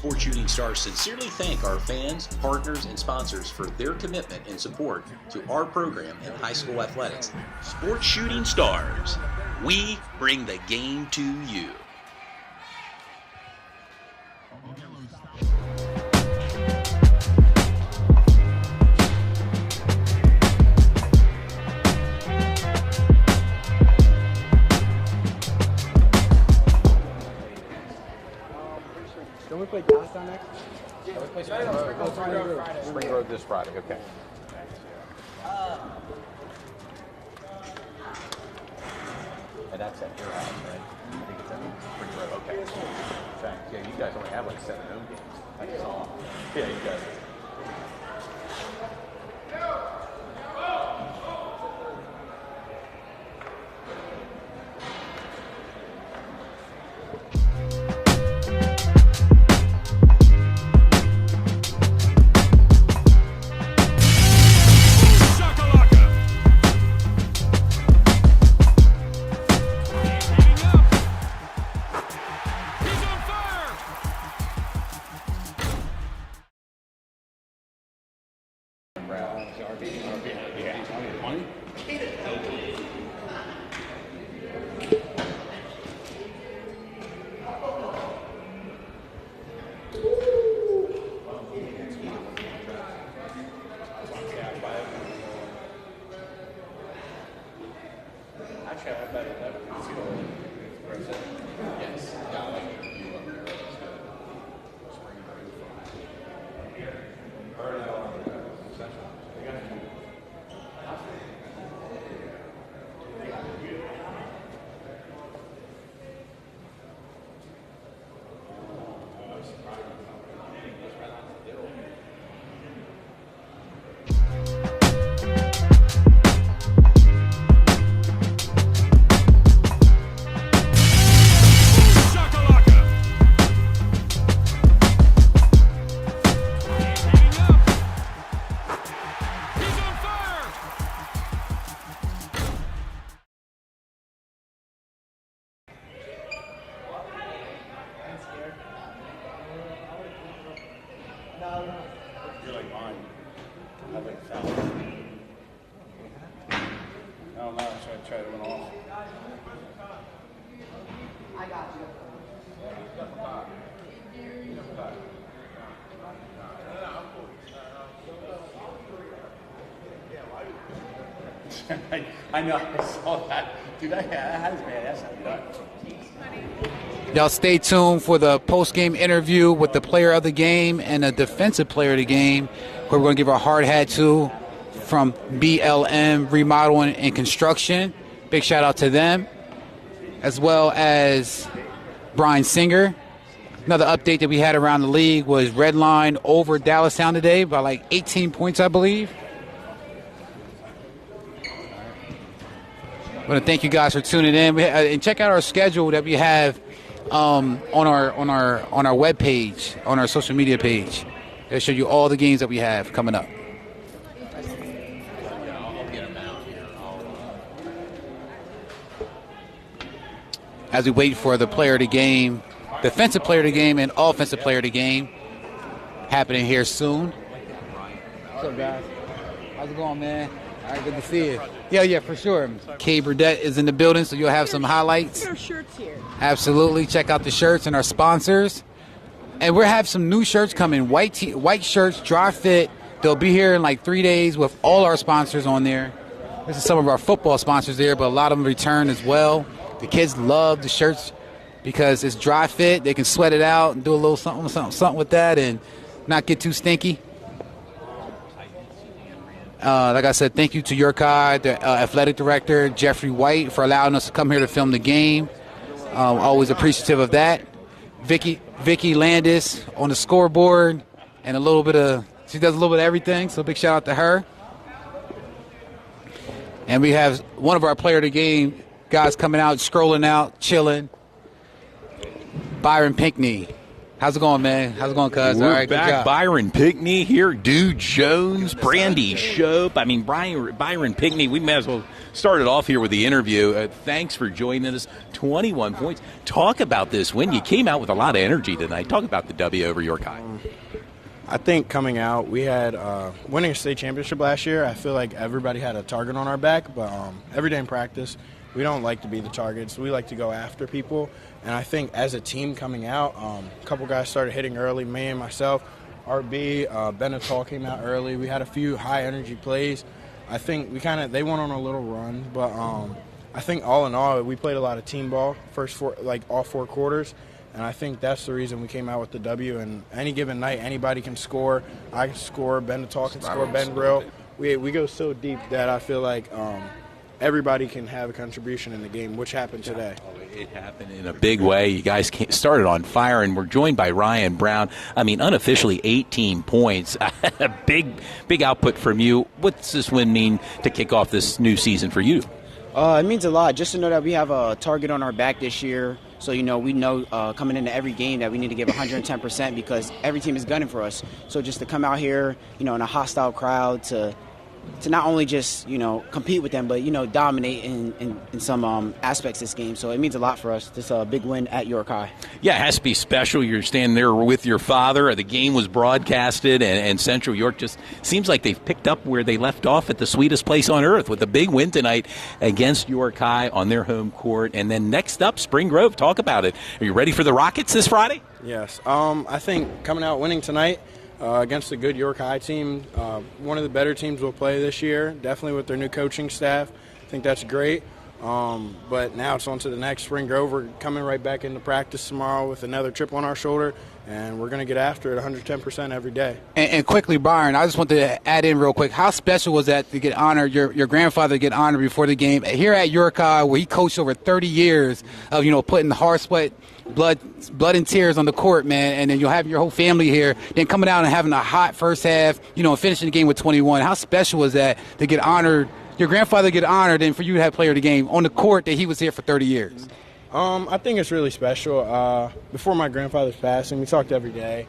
Sport Shooting Stars sincerely thank our fans, partners, and sponsors for their commitment and support to our program in high school athletics. Sport Shooting Stars, we bring the game to you. Don't we play downtown next? Yeah, we play Spring Road. Spring Road this Friday, okay. And that's at your house, right? I think it's at Spring Road, okay. Thanks. Yeah, you guys only have like 7 home games. That's all. Yeah, you guys. I think foul. I don't know. Try to run off. I got you. I know. I saw that. Dude, that was bad. That's not nuts. Y'all stay tuned for the post-game interview with the player of the game and the defensive player of the game, who we're going to give our hard hat to from BLM Remodeling and Construction. Big shout out to them, as well as Brian Singer. Another update that we had around the league was Redline over Dallastown today by like 18 points, I believe. I want to thank you guys for tuning in, and check out our schedule that we have on our webpage, on our social media page. It'll show you all the games that we have coming up. As we wait for the player of the game, defensive player of the game, and offensive player of the game happening here soon. What's up, guys? How's it going, man? All right, good to see you. Yeah, for sure. Kay Burdett is in the building, so you'll have some highlights. Our shirts here. Absolutely. Check out the shirts and our sponsors. And we'll have some new shirts coming. White shirts, dry fit. They'll be here in like 3 days with all our sponsors on there. This is some of our football sponsors there, but a lot of them return as well. The kids love the shirts because it's dry fit. They can sweat it out and do a little something with that and not get too stinky. Like I said, thank you to Yorkai, the athletic director, Jeffrey White, for allowing us to come here to film the game. Always appreciative of that. Vicky Landis on the scoreboard, and she does a little bit of everything, so big shout out to her. And we have one of our player of the game guys coming out, scrolling out, chilling. Byron Pinckney. How's it going, man? How's it going, cuz? We're all right, back. good job. Byron Pinckney here. Dude Jones, Brandy Shope. I mean, Byron Pinckney. We may as well start it off here with the interview. Thanks for joining us. 21 points. Talk about this win. You came out with a lot of energy tonight. Talk about the W over York High. I think coming out, we had winning a state championship last year. I feel like everybody had a target on our back, but every day in practice, we don't like to be the targets. We like to go after people. And I think as a team coming out, a couple guys started hitting early, me and myself. RB, Benetal came out early. We had a few high-energy plays. I think they went on a little run. But I think all in all, we played a lot of team ball, all 4 quarters. And I think that's the reason we came out with the W. And any given night, anybody can score. I can score. Benetal can score. Ben Brill. We go so deep that I feel like everybody can have a contribution in the game, which happened today. It happened in a big way. You guys started on fire, and we're joined by Ryan Brown. I mean, unofficially 18 points. A big output from you. What's this win mean to kick off this new season for you? It means a lot just to know that we have a target on our back this year. So, we know coming into every game that we need to give 110% because every team is gunning for us. So just to come out here, in a hostile crowd to not only just, compete with them, but, dominate in some aspects of this game. So it means a lot for us. This big win at York High. Yeah, it has to be special. You're standing there with your father. The game was broadcasted, and Central York just seems like they've picked up where they left off at the sweetest place on earth with a big win tonight against York High on their home court. And then next up, Spring Grove. Talk about it. Are you ready for the Rockets this Friday? Yes. I think coming out winning tonight, against a good York High team, one of the better teams we'll play this year, definitely with their new coaching staff. I think that's great. But now it's on to the next. Spring Grove. We're coming right back into practice tomorrow with another chip on our shoulder, and we're going to get after it 110% every day. And quickly, Byron, I just wanted to add in real quick, how special was that to get honored, your grandfather get honored before the game here at York High, where he coached over 30 years of, putting hard sweat, blood and tears on the court, man, and then you'll have your whole family here, then coming out and having a hot first half, and finishing the game with 21. How special was that to get honored, your grandfather get honored, and for you to have player of the game on the court that he was here for 30 years? I think it's really special. Before my grandfather's passing, we talked every day.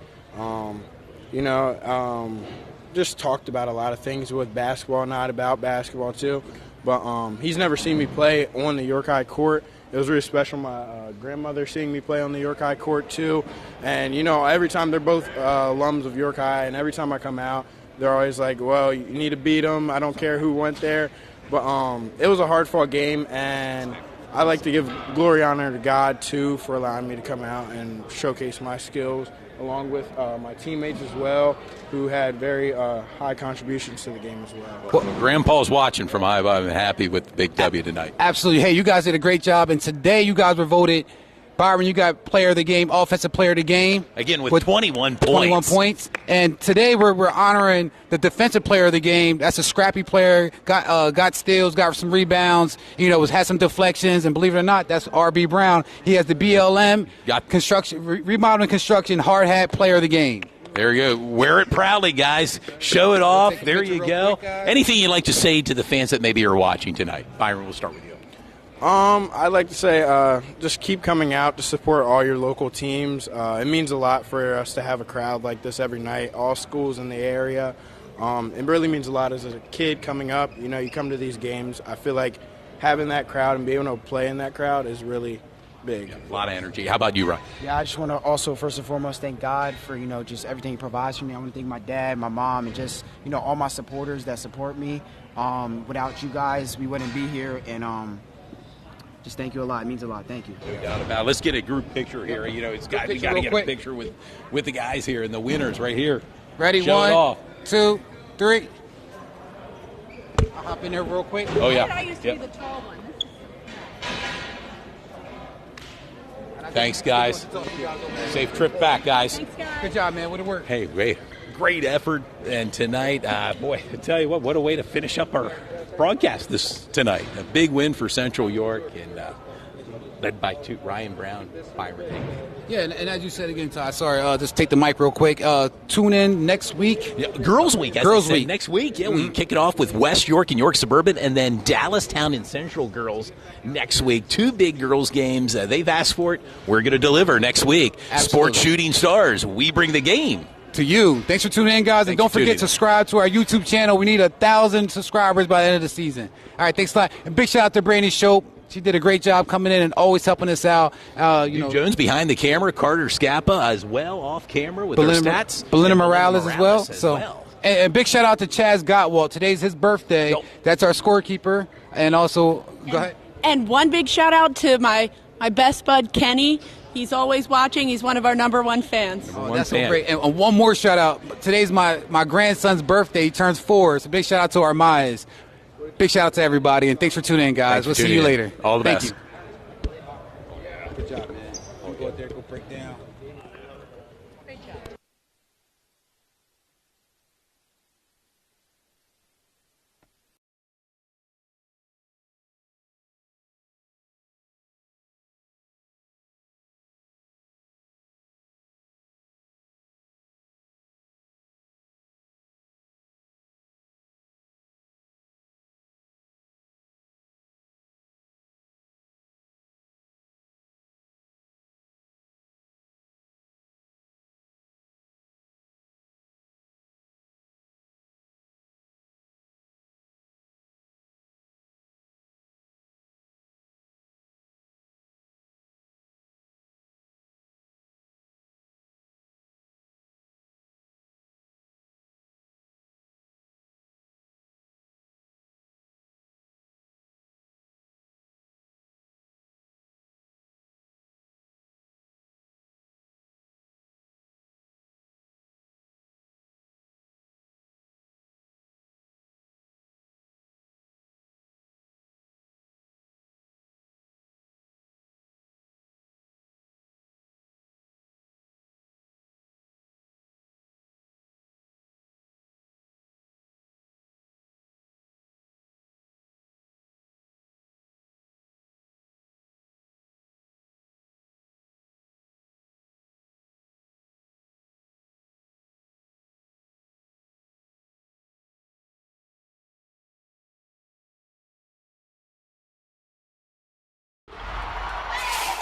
Just talked about a lot of things with basketball, not about basketball too. But he's never seen me play on the York High court. It was really special. My grandmother seeing me play on the York High court too. And, every time they're both alums of York High, and every time I come out, they're always like, well, you need to beat them. I don't care who went there. But it was a hard-fought game, and I like to give glory honor to God, too, for allowing me to come out and showcase my skills, along with my teammates as well, who had very high contributions to the game as well. Grandpa's watching from Iowa. I'm happy with the big W tonight. Absolutely. Hey, you guys did a great job, and today you guys were voted. Byron, you got player of the game, offensive player of the game. Again, with 21 points. 21 points. And today we're honoring the defensive player of the game. That's a scrappy player, got steals, got some rebounds, had some deflections, and believe it or not, that's R.B. Brown. He has the BLM, remodeling construction, hard hat player of the game. There you go. Wear it proudly, guys. Show it off. There you go. Anything you'd like to say to the fans that maybe are watching tonight? Byron, we'll start with you. I'd like to say just keep coming out to support all your local teams. It means a lot for us to have a crowd like this every night, all schools in the area. It really means a lot as a kid coming up. You come to these games. I feel like having that crowd and being able to play in that crowd is really big. A lot of energy. How about you, Ryan? Yeah, I just want to also, first and foremost, thank God for, just everything he provides for me. I want to thank my dad, my mom, and just, all my supporters that support me. Without you guys, we wouldn't be here, and just thank you a lot. It means a lot. Thank you. No doubt about it. Let's get a group picture here. We got to get a picture with the guys here and the winners right here. Ready? Show 1, 2, 3. I'll hop in there real quick. Oh, yeah. I used to be the tall one. Thanks, guys. Safe trip back, guys. Thanks, guys. Good job, man. Way to work. Hey, great effort. And tonight, boy, I tell you what a way to finish up our broadcast tonight. A big win for Central York, and led by Ryan Brown, Byron Higley. Yeah, and as you said again, Todd, sorry, just take the mic real quick. Tune in next week. Yeah, Girls Week. Girls Week. Next week, we kick it off with West York and York Suburban, and then Dallastown and Central Girls next week. 2 big girls games. They've asked for it. We're going to deliver next week. Absolutely. Sports Shooting Stars. We bring the game to you. Thanks for tuning in, guys. And don't forget to subscribe to our YouTube channel. We need 1,000 subscribers by the end of the season. All right, thanks a lot. And big shout out to Brandy Shope. She did a great job coming in and always helping us out. Jones behind the camera, Carter Scappa as well off camera with Belinda, their stats. Belinda Morales as well. And big shout out to Chaz Gottwald. Today's his birthday. Yep. That's our scorekeeper. And also, go ahead. And one big shout out to my best bud, Kenny. He's always watching. He's one of our #1 fans. That's so great. And one more shout out. Today's my grandson's birthday. He turns 4. So big shout out to our Myers. Big shout out to everybody, and thanks for tuning in, guys. We'll see you later. All the best. Thank you. Good job, man. You go out there, go break down. Great job.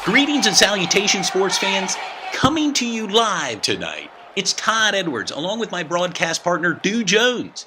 Greetings and salutations, sports fans. Coming to you live tonight, it's Todd Edwards, along with my broadcast partner, Dew Jones.